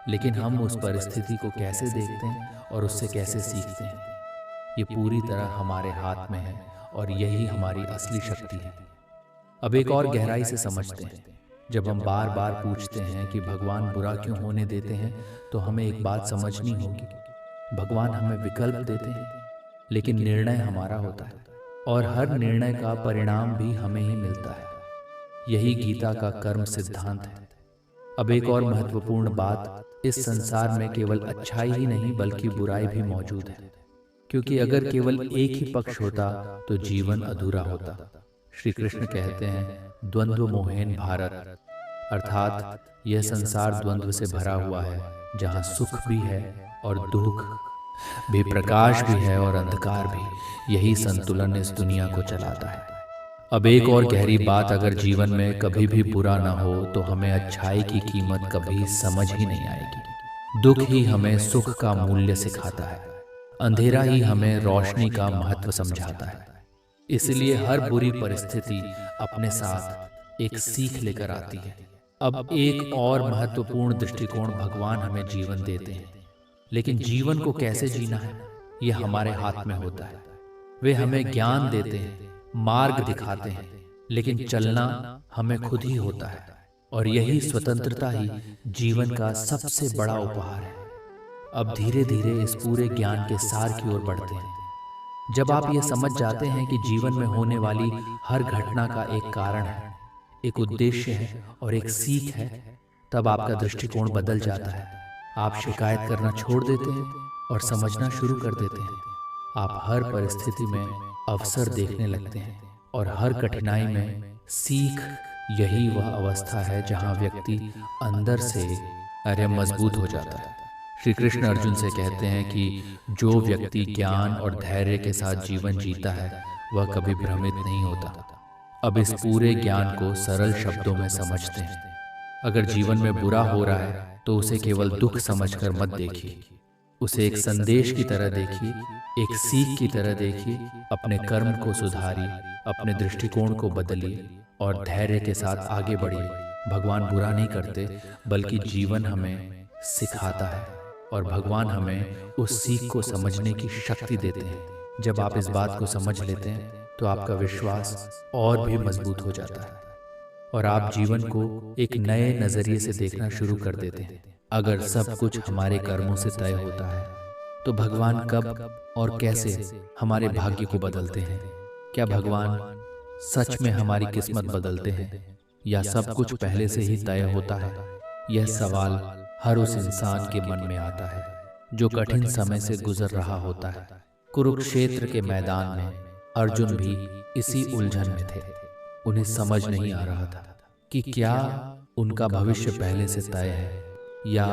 लेकिन हम उस परिस्थिति को कैसे देखते हैं और उससे कैसे सीखते हैं, ये पूरी तरह हमारे हाथ में है, और यही हमारी असली शक्ति है। अब एक और गहराई से समझते हैं, जब हम बार बार पूछते हैं कि भगवान बुरा क्यों होने देते हैं, तो हमें एक बात समझनी होगी, भगवान हमें विकल्प देते हैं, लेकिन निर्णय हमारा होता है, और हर निर्णय का परिणाम भी हमें ही मिलता है। यही गीता का कर्म सिद्धांत है। अब एक और महत्वपूर्ण बात, इस संसार में केवल अच्छाई ही नहीं बल्कि बुराई भी मौजूद है, क्योंकि अगर केवल एक ही पक्ष होता तो जीवन अधूरा होता। श्री कृष्ण कहते हैं, द्वंद्व मोहेन भारत, अर्थात यह संसार द्वंद्व से भरा हुआ है, जहाँ सुख भी है और दुख भी, प्रकाश भी है और अंधकार भी। यही संतुलन इस दुनिया को चलाता है। अब एक और गहरी बात, अगर जीवन में कभी भी बुरा ना हो तो हमें अच्छाई की कीमत कभी समझ ही नहीं आएगी। दुख ही हमें सुख का मूल्य सिखाता है, अंधेरा ही हमें रोशनी का महत्व समझाता है। इसलिए हर बुरी परिस्थिति अपने साथ एक सीख लेकर आती है। अब एक और महत्वपूर्ण दृष्टिकोण भगवान हमें जीवन देते हैं, लेकिन जीवन को कैसे जीना है यह हमारे हाथ में होता है। वे हमें ज्ञान देते हैं, मार्ग दिखाते हैं, लेकिन चलना हमें खुद ही होता है। और यही स्वतंत्रता ही जीवन का सबसे बड़ा उपहार है। अब धीरे धीरे इस पूरे ज्ञान के सार की ओर बढ़ते हैं। जब आप ये समझ जाते हैं कि जीवन में होने वाली हर घटना का एक कारण है, एक उद्देश्य है और एक सीख है, तब आपका दृष्टिकोण बदल जाता है। आप शिकायत करना छोड़ देते हैं और समझना शुरू कर देते हैं। आप हर परिस्थिति में अवसर देखने लगते हैं और हर कठिनाई में सीख। यही वह अवस्था है जहां व्यक्ति अंदर से मजबूत हो जाता है। श्री कृष्ण अर्जुन से कहते हैं कि जो व्यक्ति ज्ञान और धैर्य के साथ जीवन जीता है वह कभी भ्रमित नहीं होता। अब इस पूरे ज्ञान को सरल शब्दों में समझते हैं। अगर जीवन में बुरा हो रहा है तो उसे केवल दुख समझकर मत देखिए, उसे एक संदेश की तरह देखिए, एक सीख की तरह देखिए। अपने कर्म को सुधारिए, अपने दृष्टिकोण को बदलिए और धैर्य के साथ आगे बढ़िए। भगवान बुरा नहीं करते, बल्कि जीवन हमें सिखाता है और भगवान हमें उस सीख को समझने की शक्ति देते हैं। जब आप इस बात को समझ लेते हैं तो आपका विश्वास और भी मजबूत हो जाता है और आप जीवन को एक नए नजरिए से देखना शुरू कर देते हैं। अगर सब कुछ हमारे कर्मों से तय होता है तो भगवान कब और कैसे हमारे भाग्य को बदलते हैं? क्या भगवान सच में हमारी किस्मत बदलते हैं या सब कुछ पहले से ही तय होता है? यह सवाल हर उस इंसान के मन में आता है जो कठिन समय से गुजर रहा होता है। कुरुक्षेत्र के मैदान में अर्जुन भी इसी उलझन में थे। उन्हें समझ नहीं आ रहा था कि क्या उनका भविष्य पहले से तय है या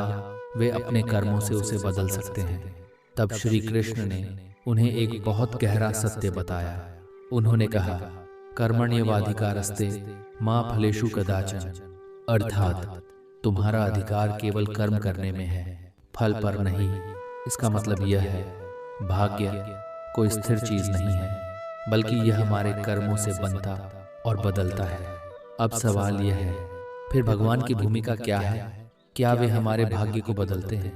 वे अपने कर्मों से उसे बदल सकते हैं। तब श्री कृष्ण ने उन्हें एक बहुत गहरा सत्य बताया। उन्होंने कहा, कर्मण्येवाधिकारस्ते मा फलेषु कदाचन, अर्थात तुम्हारा अधिकार केवल कर्म करने में है, फल पर नहीं। इसका मतलब यह है, भाग्य कोई स्थिर चीज नहीं है, बल्कि यह हमारे कर्मों से बनता और बदलता है। अब सवाल यह है, फिर भगवान की भूमिका क्या है? क्या वे हमारे भाग्य को बदलते हैं?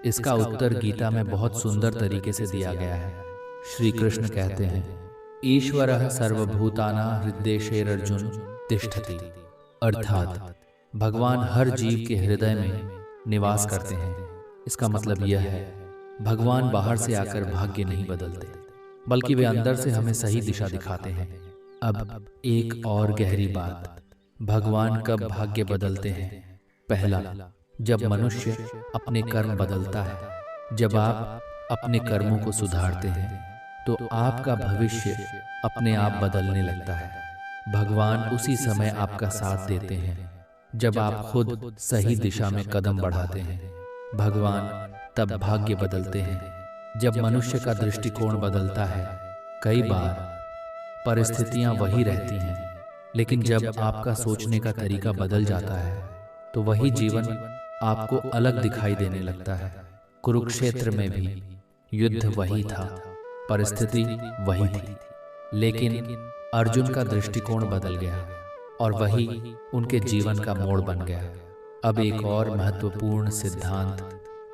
इसका उत्तर गीता में बहुत सुंदर तरीके से दिया गया है। श्री कृष्ण कहते हैं, ईश्वरः सर्वभूतानां हृद्देशेर्जुन तिष्ठति, अर्थात भगवान हर जीव के हृदय में निवास करते हैं। इसका मतलब यह है, भगवान बाहर से आकर भाग्य नहीं बदलते, बल्कि वे अंदर से हमें सही दिशा दिखाते हैं। अब एक और गहरी बात, भगवान कब भाग्य बदलते हैं? पहला, जब मनुष्य अपने कर्म बदलता है। जब आप अपने कर्मों को सुधारते हैं तो आपका भविष्य अपने आप बदलने लगता है। भगवान उसी समय आपका साथ देते हैं जब आप खुद सही दिशा में कदम बढ़ाते हैं। भगवान तब भाग्य बदलते हैं जब मनुष्य का दृष्टिकोण बदलता है। कई बार परिस्थितियां वही रहती हैं, लेकिन जब आपका सोचने का तरीका बदल जाता है तो वही जीवन आपको अलग दिखाई देने लगता है। कुरुक्षेत्र में भी युद्ध वही था, परिस्थिति वही थी, लेकिन अर्जुन का दृष्टिकोण बदल गया और वही उनके जीवन का मोड़ बन गया। अब एक और महत्वपूर्ण सिद्धांत,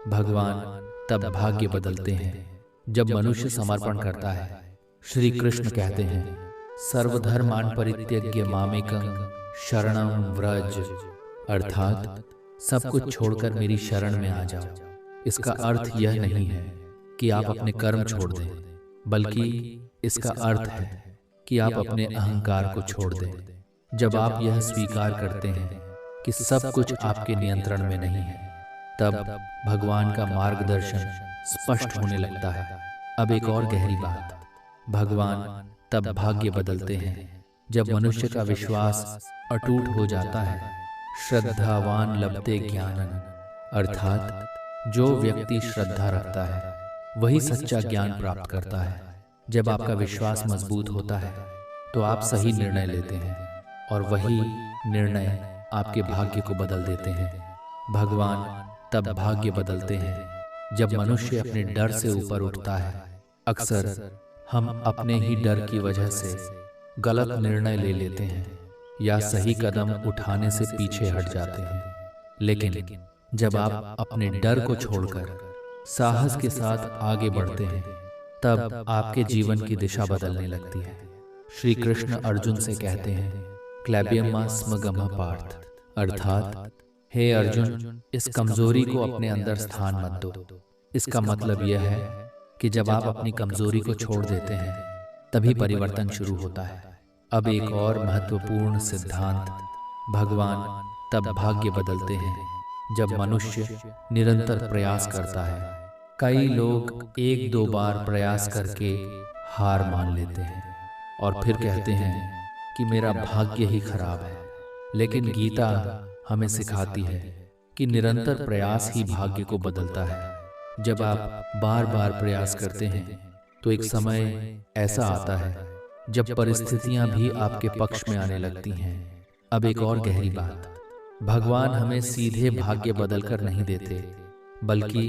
भगवान तब भाग्य बदलते हैं जब मनुष्य समर्पण करता है। श्री कृष्ण कहते हैं, सर्वधर्मान् परित्यज्य मामेकं शरणं व्रज, अर्थात सब कुछ छोड़कर मेरी शरण में आ जाओ। इसका अर्थ यह नहीं है कि आप अपने कर्म छोड़ दें, बल्कि इसका अर्थ है कि आप अपने अहंकार को छोड़ दें। जब आप यह स्वीकार करते हैं कि सब कुछ आपके नियंत्रण में नहीं है, तब भगवान का मार्गदर्शन स्पष्ट होने लगता है। अब एक और गहरी बात, भगवान तब भाग्य बदलते हैं जब मनुष्य का विश्वास अटूट हो जाता है। श्रद्धावान लभते ज्ञानन, अर्थात जो व्यक्ति श्रद्धा रखता है वही सच्चा ज्ञान प्राप्त करता है। जब आपका विश्वास मजबूत होता है तो आप सही निर्णय लेते हैं और वही निर्णय आपके भाग्य को बदल देते हैं। भगवान तब भाग्य बदलते हैं जब मनुष्य अपने डर से ऊपर उठता है। अक्सर हम अपने ही डर की वजह से गलत निर्णय ले लेते हैं, या सही कदम उठाने से पीछे हट जाते हैं। लेकिन जब आप अपने डर को छोड़कर साहस के साथ आगे बढ़ते हैं, तब आपके जीवन की दिशा बदलने लगती है। श्री कृष्ण अर्जुन से कहते हैं, क्लैबियम्मा स्मगम पार्थ, अर्थात हे अर्जुन, इस कमजोरी को अपने अंदर स्थान मत दो। इसका मतलब यह है कि जब आप अपनी कमजोरी को छोड़ देते हैं, तभी परिवर्तन शुरू होता है। अब एक और महत्वपूर्ण सिद्धांत, भगवान तब भाग्य बदलते हैं जब मनुष्य निरंतर प्रयास करता है। कई लोग एक दो बार प्रयास करके हार मान लेते हैं और फिर कहते हैं कि मेरा भाग्य ही खराब है। लेकिन गीता हमें सिखाती है कि निरंतर प्रयास ही भाग्य को बदलता है। जब आप बार बार प्रयास करते हैं तो एक समय ऐसा आता है जब परिस्थितियां भी आपके पक्ष में आने लगती हैं। अब एक और गहरी बात, भगवान हमें सीधे भाग्य बदलकर नहीं देते, बल्कि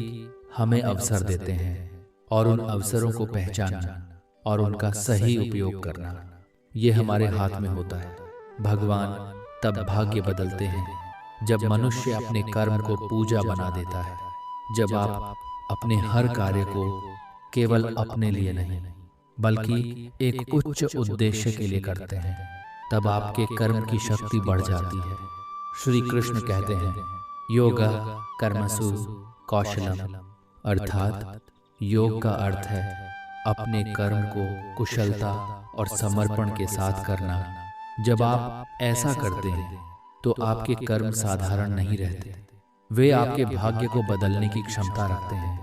हमें अवसर देते हैं, और उन अवसरों को पहचानना और उनका सही उपयोग करना, ये हमारे हाथ में होता है। भगवान तब भाग्य बदलते हैं जब मनुष्य अपने कर्म को पूजा बना देता है। जब आप अपने हर कार्य को केवल अपने लिए नहीं, बल्कि एक उच्च उद्देश्य के लिए करते हैं, तब आपके कर्म की शक्ति बढ़ जाती है। श्री कृष्ण कहते हैं, योगा कर्मसु कौशलम, अर्थात योग का अर्थ है अपने कर्म को कुशलता और समर्पण के साथ करना। जब आप ऐसा करते हैं तो आपके कर्म साधारण नहीं रहते, वे आपके भाग्य को बदलने की क्षमता रखते हैं।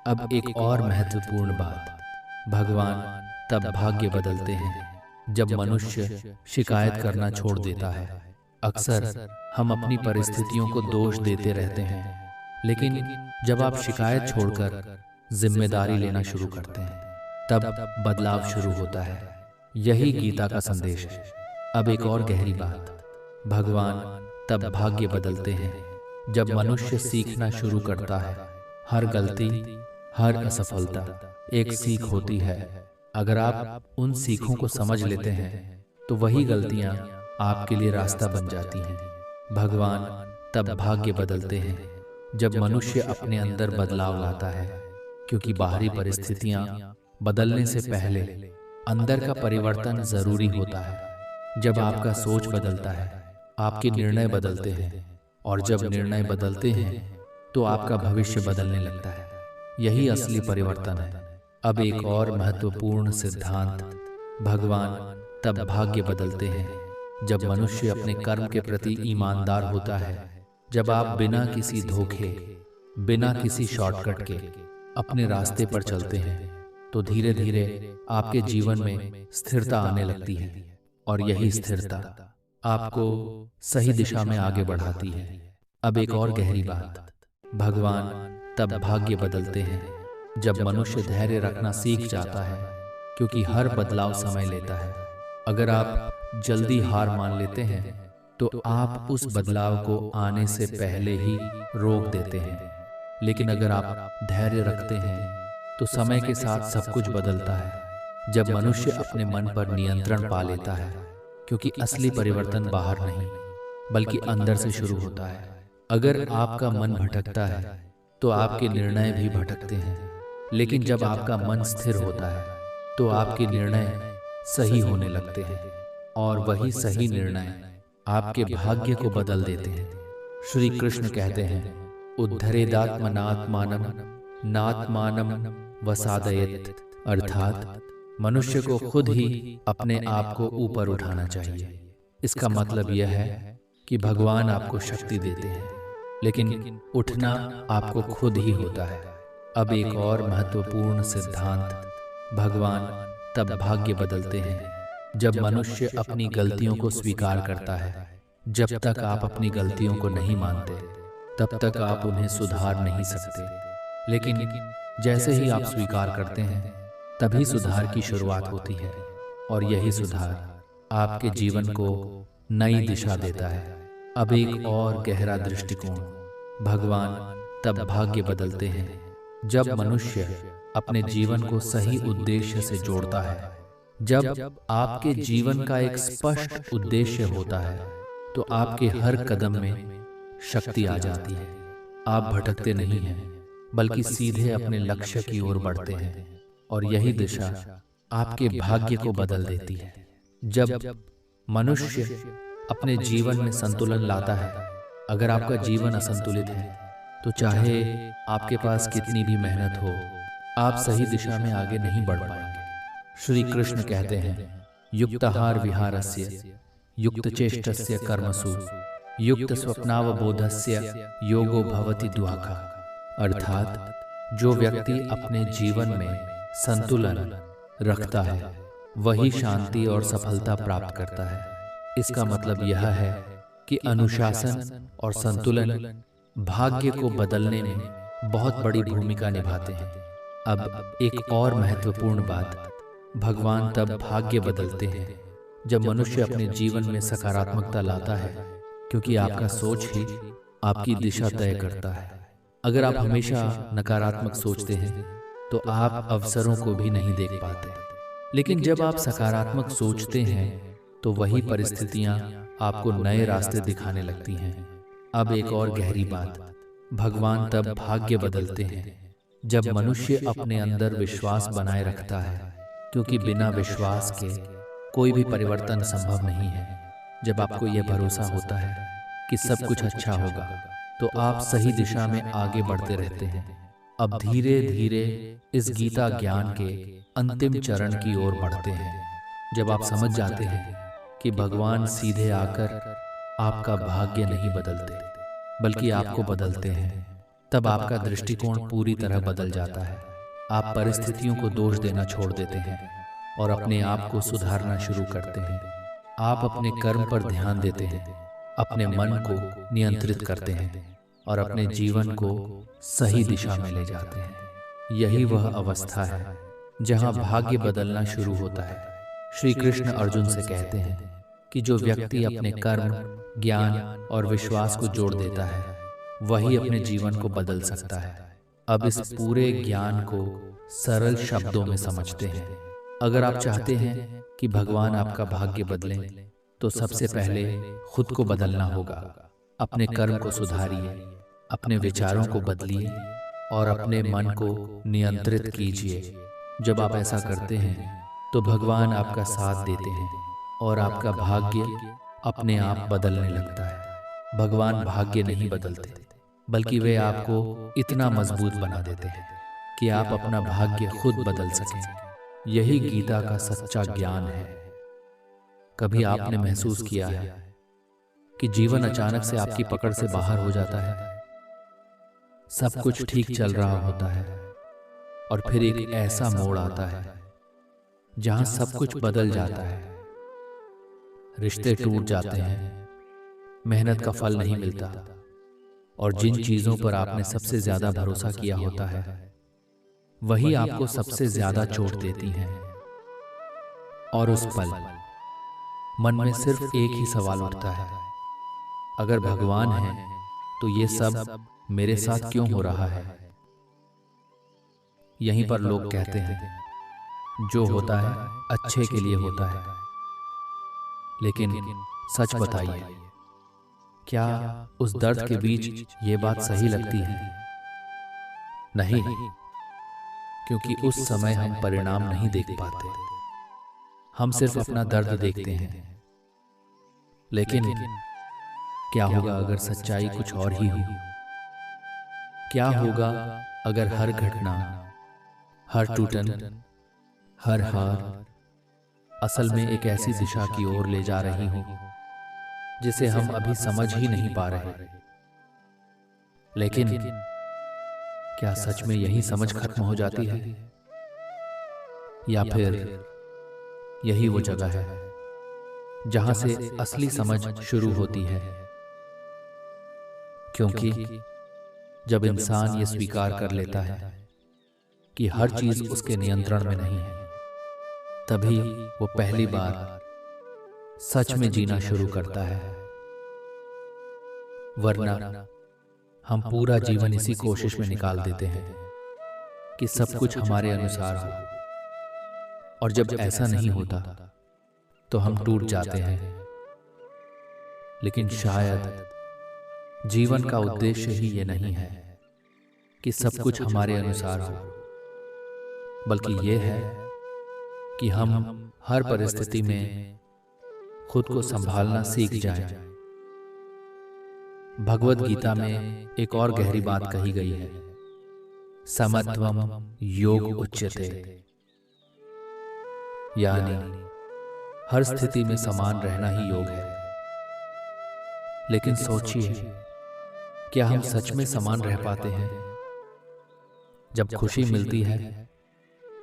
अब एक और महत्वपूर्ण बात, भगवान तब भाग्य बदलते हैं जब मनुष्य शिकायत करना छोड़ देता है। अक्सर हम अपनी परिस्थितियों को दोष देते रहते हैं, लेकिन जब आप शिकायत छोड़कर जिम्मेदारी लेना शुरू करते हैं, तब बदलाव शुरू होता है। यही गीता का संदेश है। अब एक और गहरी बात, भगवान तब भाग्य बदलते हैं जब मनुष्य सीखना शुरू करता है। हर गलती, हर असफलता एक सीख होती है। अगर आप उन सीखों को समझ लेते हैं तो वही गलतियां आपके लिए रास्ता बन जाती हैं। भगवान तब भाग्य बदलते हैं जब मनुष्य अपने अंदर बदलाव लाता है, क्योंकि बाहरी परिस्थितियां बदलने से पहले अंदर का परिवर्तन जरूरी होता है। जब आपका सोच बदलता है, आपके निर्णय बदलते हैं, और जब निर्णय बदलते हैं तो आपका भविष्य बदलने लगता है। यही असली परिवर्तन है। अब एक और महत्वपूर्ण सिद्धांत, भगवान तब भाग्य बदलते हैं जब मनुष्य अपने कर्म के प्रति ईमानदार होता है। जब आप बिना किसी धोखे, बिना किसी शॉर्टकट के अपने रास्ते पर चलते हैं, तो धीरे धीरे आपके जीवन में स्थिरता आने लगती है, और यही स्थिरता आपको सही दिशा में आगे बढ़ाती है। अब एक और गहरी बात, भगवान तब भाग्य बदलते हैं जब मनुष्य धैर्य रखना सीख जाता है, क्योंकि हर बदलाव समय लेता है। अगर आप जल्दी हार मान लेते हैं तो आप उस बदलाव को आने से पहले ही रोक देते हैं, लेकिन अगर आप धैर्य रखते हैं तो समय के साथ सब कुछ बदलता है। जब मनुष्य अपने मन पर नियंत्रण पा लेता है, क्योंकि असली परिवर्तन बाहर नहीं बल्कि अंदर से शुरू होता है। अगर आपका मन भटकता है तो आपके निर्णय भी भटकते हैं, लेकिन जब आपका मन स्थिर होता है तो आपके निर्णय सही होने लगते हैं, और वही सही निर्णय आपके भाग्य को बदल देते हैं। श्री कृष्ण कहते हैं, उद्धरेदात्मनात्मानं नात्मानं वसादयेत्, अर्थात मनुष्य को खुद ही अपने आप को ऊपर उठाना चाहिए। इसका मतलब यह है कि भगवान आपको शक्ति देते हैं, लेकिन उठना आपको खुद ही होता है। अब एक और महत्वपूर्ण सिद्धांत, भगवान तब भाग्य बदलते हैं जब मनुष्य अपनी गलतियों को स्वीकार करता है। जब तक आप अपनी गलतियों को नहीं मानते, तब तक आप उन्हें सुधार नहीं सकते। लेकिन जैसे ही आप स्वीकार करते हैं, तभी सुधार की शुरुआत होती है, और यही सुधार आपके जीवन को नई दिशा देता है। अब एक और गहरा दृष्टिकोण, भगवान तब भाग्य बदलते हैं जब मनुष्य अपने जीवन को सही उद्देश्य से जोड़ता है। जब आपके जीवन का एक स्पष्ट उद्देश्य होता है तो आपके हर कदम में शक्ति आ जाती है। आप भटकते नहीं हैं, बल्कि सीधे अपने लक्ष्य की ओर बढ़ते हैं, और यही दिशा आपके भाग्य को बदल देती है। जब मनुष्य अपने जीवन में संतुलन लाता है, अगर आपका जीवन असंतुलित है तो चाहे आपके पास कितनी भी मेहनत हो, आप सही दिशा में आगे नहीं बढ़ पाएंगे। श्री कृष्ण कहते हैं, युक्ताहार विहारस्य युक्त चेष्टस्य कर्मसु युक्त स्वप्नावबोधस्य योगो भवति द्वाखा। अर्थात जो व्यक्ति अपने जीवन में संतुलन रखता है वही शांति और सफलता प्राप्त करता है। इसका मतलब यह है कि अनुशासन और संतुलन भाग्य को बदलने में बहुत बड़ी भूमिका निभाते हैं। अब एक और महत्वपूर्ण बात, भगवान तब भाग्य बदलते हैं जब मनुष्य अपने जीवन में सकारात्मकता लाता है, क्योंकि आपका सोच ही आपकी दिशा तय करता है। अगर आप हमेशा नकारात्मक सोचते हैं तो आप अवसरों को भी नहीं देख पाते, लेकिन जब आप सकारात्मक सोचते हैं तो वही परिस्थितियां आपको नए रास्ते दिखाने लगती हैं। अब एक और गहरी बात, भगवान तब भाग्य बदलते हैं जब मनुष्य अपने अंदर विश्वास बनाए रखता है, क्योंकि बिना विश्वास के कोई भी परिवर्तन संभव नहीं है। जब आपको यह भरोसा होता है कि सब कुछ अच्छा होगा तो आप सही दिशा में आगे बढ़ते रहते हैं। अब धीरे धीरे इस गीता ज्ञान के अंतिम चरण की ओर बढ़ते हैं, जब आप समझ जाते हैं कि भगवान सीधे आकर आपका भाग्य नहीं बदलते, बल्कि आपको बदलते हैं। तब आपका दृष्टिकोण पूरी तरह बदल जाता है। आप परिस्थितियों को दोष देना छोड़ देते हैं और अपने आप को सुधारना शुरू करते हैं। आप अपने कर्म पर ध्यान देते हैं, अपने मन को नियंत्रित करते हैं और अपने जीवन को सही दिशा में ले जाते हैं। यही वह अवस्था है जहां भाग्य बदलना शुरू होता है। श्री कृष्ण अर्जुन से कहते हैं कि जो व्यक्ति अपने कर्म, ज्ञान और विश्वास को जोड़ देता है वही अपने जीवन को बदल सकता है। अब इस पूरे ज्ञान को सरल शब्दों में समझते हैं। अगर आप चाहते हैं कि भगवान आपका भाग्य बदलें तो सबसे पहले खुद को बदलना होगा। अपने कर्म को सुधारिए, अपने विचारों को बदलिए और अपने मन को नियंत्रित कीजिए। जब आप ऐसा करते हैं तो भगवान आपका साथ देते हैं और आपका भाग्य अपने आप बदलने लगता है। भगवान भाग्य नहीं बदलते, बल्कि वे आपको इतना मजबूत बना देते हैं कि आप अपना भाग्य खुद बदल सकें। यही गीता का सच्चा ज्ञान है। कभी आपने महसूस किया है कि जीवन अचानक से आपकी पकड़ से बाहर हो जाता है? सब कुछ ठीक चल रहा होता है और फिर एक ऐसा मोड़ आता है जहां सब कुछ बदल जाता है। रिश्ते टूट जाते हैं, मेहनत का फल नहीं मिलता और जिन चीजों पर आपने सबसे ज्यादा भरोसा किया होता है वही आपको सबसे ज्यादा चोट देती हैं। और उस पल मन में सिर्फ एक ही सवाल उठता है, अगर भगवान है तो ये सब मेरे साथ क्यों हो रहा है? यहीं पर लोग कहते हैं जो होता है अच्छे के लिए होता है, लेकिन सच बताइए, क्या उस दर्द के बीच ये बात सही लगती है? नहीं, क्योंकि उस समय हम परिणाम नहीं देख पाते, हम सिर्फ अपना दर्द देखते हैं। लेकिन क्या होगा अगर सच्चाई कुछ और ही हो? क्या होगा अगर हर घटना, हर टूटन, हर हार असल में एक ऐसी दिशा की ओर ले जा रही हो जिसे हम अभी समझ ही नहीं पा रहे? लेकिन क्या सच में यही समझ खत्म हो जाती है, या फिर यही वो जगह है जहां से असली समझ शुरू होती है? क्योंकि जब इंसान ये स्वीकार कर लेता है कि हर चीज उसके नियंत्रण में नहीं है, तभी वो पहली बार सच में जीना शुरू करता है। वरना हम पूरा जीवन इसी कोशिश में निकाल देते हैं कि सब कुछ हमारे अनुसार हो, और जब ऐसा नहीं होता तो हम टूट जाते हैं। लेकिन शायद जीवन का उद्देश्य ही ये नहीं है कि सब कुछ हमारे अनुसार हो, बल्कि ये है कि हम हर परिस्थिति में खुद को संभालना सीख जाएं। भगवद गीता में एक और गहरी बात कही गई है, समत्वम योग उच्यते, यानी हर स्थिति में समान रहना ही योग है। लेकिन सोचिए, क्या हम सच में समान रह पाते हैं? जब खुशी मिलती है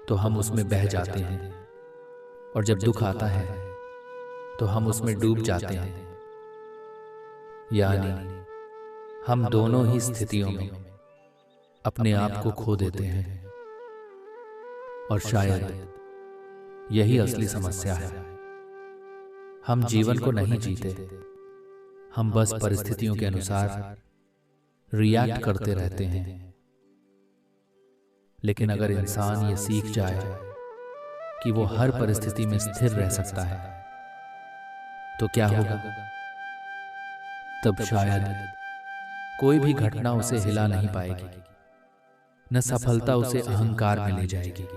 तो हम उसमें बह जाते हैं, और जब दुख आता है तो हम उसमें डूब जाते हैं। यानी हम दोनों ही स्थितियों में अपने आप को खो देते हैं। और शायद यही असली समस्या है। हम जीवन को नहीं जीते, हम बस परिस्थितियों के अनुसार रिएक्ट करते रहते हैं। लेकिन अगर इंसान ये सीख जाए कि वो हर परिस्थिति में स्थिर रह सकता है, तो क्या होगा? तब शायद कोई भी घटना उसे हिला नहीं पाएगी, न सफलता उसे अहंकार में ले जाएगी,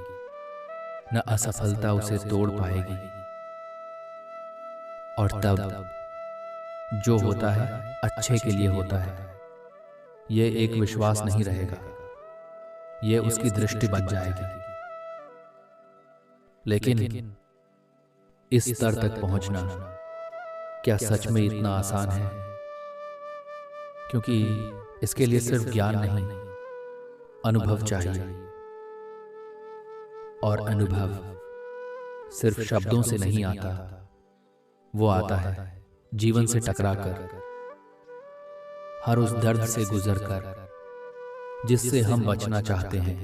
न असफलता उसे तोड़ पाएगी। और तब जो होता है अच्छे के लिए होता है, ये एक विश्वास नहीं रहेगा, ये उसकी दृष्टि बन जाएगी। लेकिन इस स्तर तक पहुंचना क्या सच में इतना आसान है? क्योंकि इसके लिए सिर्फ ज्ञान नहीं, अनुभव चाहिए। और अनुभव सिर्फ शब्दों से नहीं आता, वो आता है जीवन से टकराकर, हर उस दर्द से गुजरकर जिससे हम बचना चाहते हैं।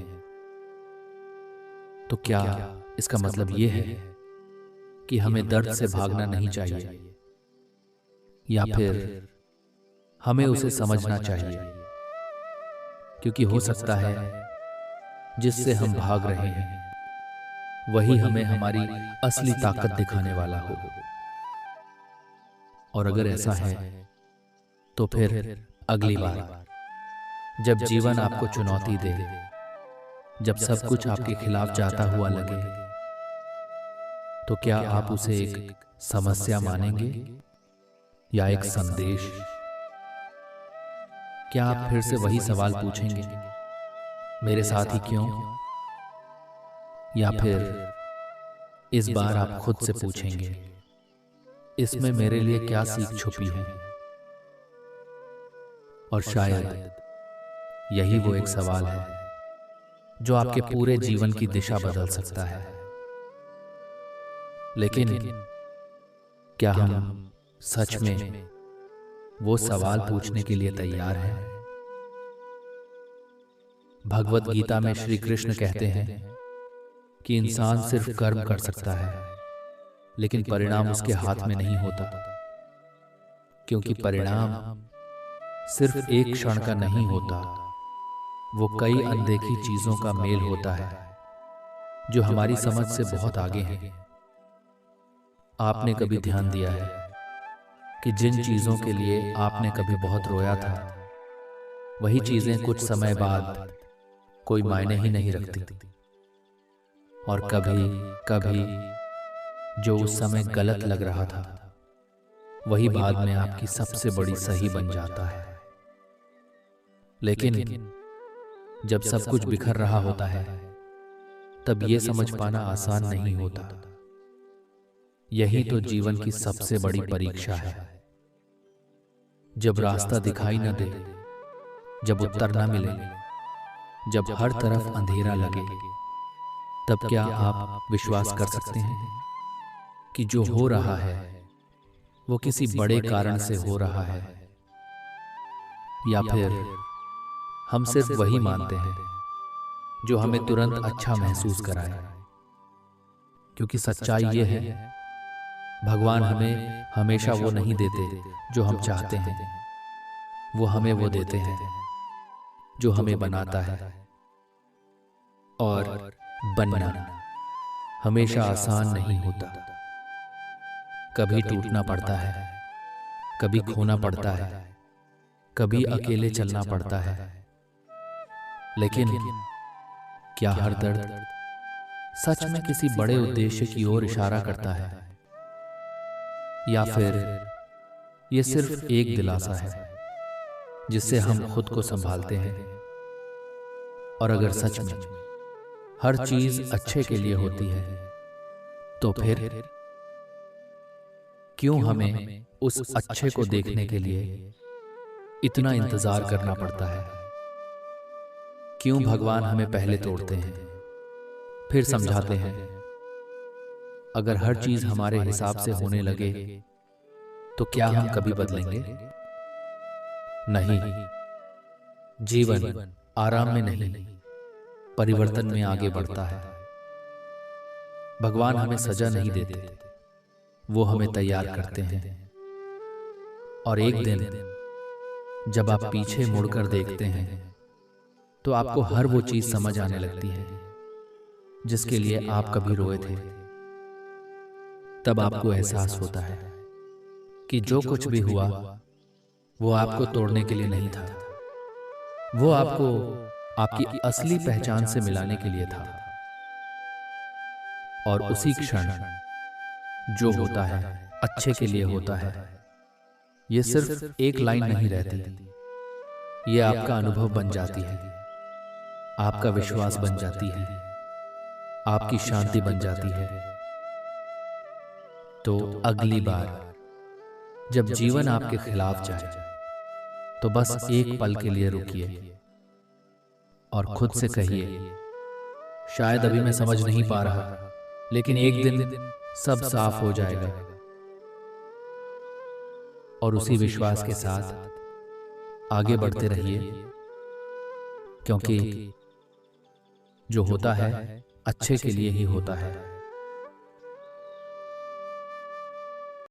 तो क्या इसका मतलब ये है कि हमें दर्द से भागना नहीं चाहिए, या फिर हमें उसे समझना चाहिए? क्योंकि हो सकता है जिससे हम भाग रहे हैं वही हमें हमारी असली ताकत दिखाने वाला हो। और अगर ऐसा है तो फिर अगली बार जब जीवन आपको चुनौती दे, जब सब कुछ आपके खिलाफ जाता हुआ लगे, तो क्या आप उसे एक समस्या मानेंगे या एक संदेश? क्या आप फिर से वही सवाल पूछेंगे, मेरे साथ ही क्यों? या फिर इस बार आप खुद से पूछेंगे, इसमें मेरे लिए क्या सीख छुपी है? और शायद यही वो एक सवाल है जो आपके पूरे जीवन की दिशा बदल सकता है। लेकिन क्या हम सच में वो सवाल पूछने के लिए तैयार हैं? भगवद गीता में श्री कृष्ण कहते हैं कि इंसान सिर्फ कर्म कर सकता है, लेकिन परिणाम उसके हाथ में नहीं होता, क्योंकि परिणाम सिर्फ एक क्षण का नहीं होता, वो कई अनदेखी चीजों का मेल होता है जो हमारी समझ से बहुत आगे है। आपने कभी ध्यान दिया है कि जिन चीजों के लिए आपने कभी बहुत रोया था, वही चीजें कुछ समय बाद कोई मायने ही नहीं रखती, और कभी कभी जो उस समय गलत लग रहा था वही बाद में आपकी सबसे बड़ी सही बन जाता है। लेकिन जब सब कुछ बिखर रहा होता है, तब ये समझ पाना आसान नहीं होता। यही तो जीवन की सबसे बड़ी परीक्षा है। जब रास्ता दिखाई न दे, जब उत्तर न मिले, जब हर तरफ अंधेरा लगे, तब क्या आप विश्वास कर सकते हैं कि जो हो रहा है वो किसी बड़े कारण से हो रहा है? या फिर हम सिर्फ वही मानते हैं जो हमें तुरंत अच्छा महसूस कराए? क्योंकि सच्चाई ये है, भगवान हमें हमेशा वो नहीं देते जो हम चाहते हैं, वो हमें वो देते हैं जो हमें बनाता है। और बनना हमेशा आसान नहीं होता। कभी टूटना पड़ता है, कभी खोना पड़ता है, कभी अकेले चलना पड़ता है। लेकिन क्या हर दर्द सच में किसी बड़े उद्देश्य की ओर इशारा करता है, या फिर ये सिर्फ एक दिलासा है जिससे हम खुद को संभालते हैं? और अगर सच में हर चीज अच्छे के लिए होती है, तो फिर क्यों हमें उस अच्छे को देखने के लिए इतना इंतजार करना पड़ता है? क्यों भगवान हमें पहले तोड़ते हैं, फिर समझाते हैं? अगर हर चीज हमारे हिसाब से होने लगे, तो क्या हम कभी बदलेंगे? नहीं। जीवन आराम में नहीं, परिवर्तन में आगे बढ़ता है। भगवान हमें सजा नहीं देते, वो हमें तैयार करते हैं। और एक दिन जब आप पीछे मुड़कर देखते हैं, तो आपको हर वो चीज समझ आने लगती है जिसके लिए आप कभी रोए थे। तब आपको एहसास होता है कि जो कुछ भी हुआ वो आपको तोड़ने के लिए नहीं था, वो आपको आपकी असली पहचान से मिलाने के लिए था। और उसी क्षण जो होता है अच्छे के लिए होता है। ये सिर्फ एक लाइन नहीं रहती, ये आपका अनुभव बन जाती है, आपका विश्वास बन जाती है, आपकी शांति बन जाती है। तो अगली बार जब जीवन आपके खिलाफ जाए, तो बस एक पल के लिए रुकिए और खुद से कहिए, शायद अभी मैं समझ नहीं पा रहा, लेकिन एक दिन सब साफ हो जाएगा। और उसी विश्वास के साथ आगे बढ़ते रहिए, क्योंकि जो होता है अच्छे के लिए ही होता है।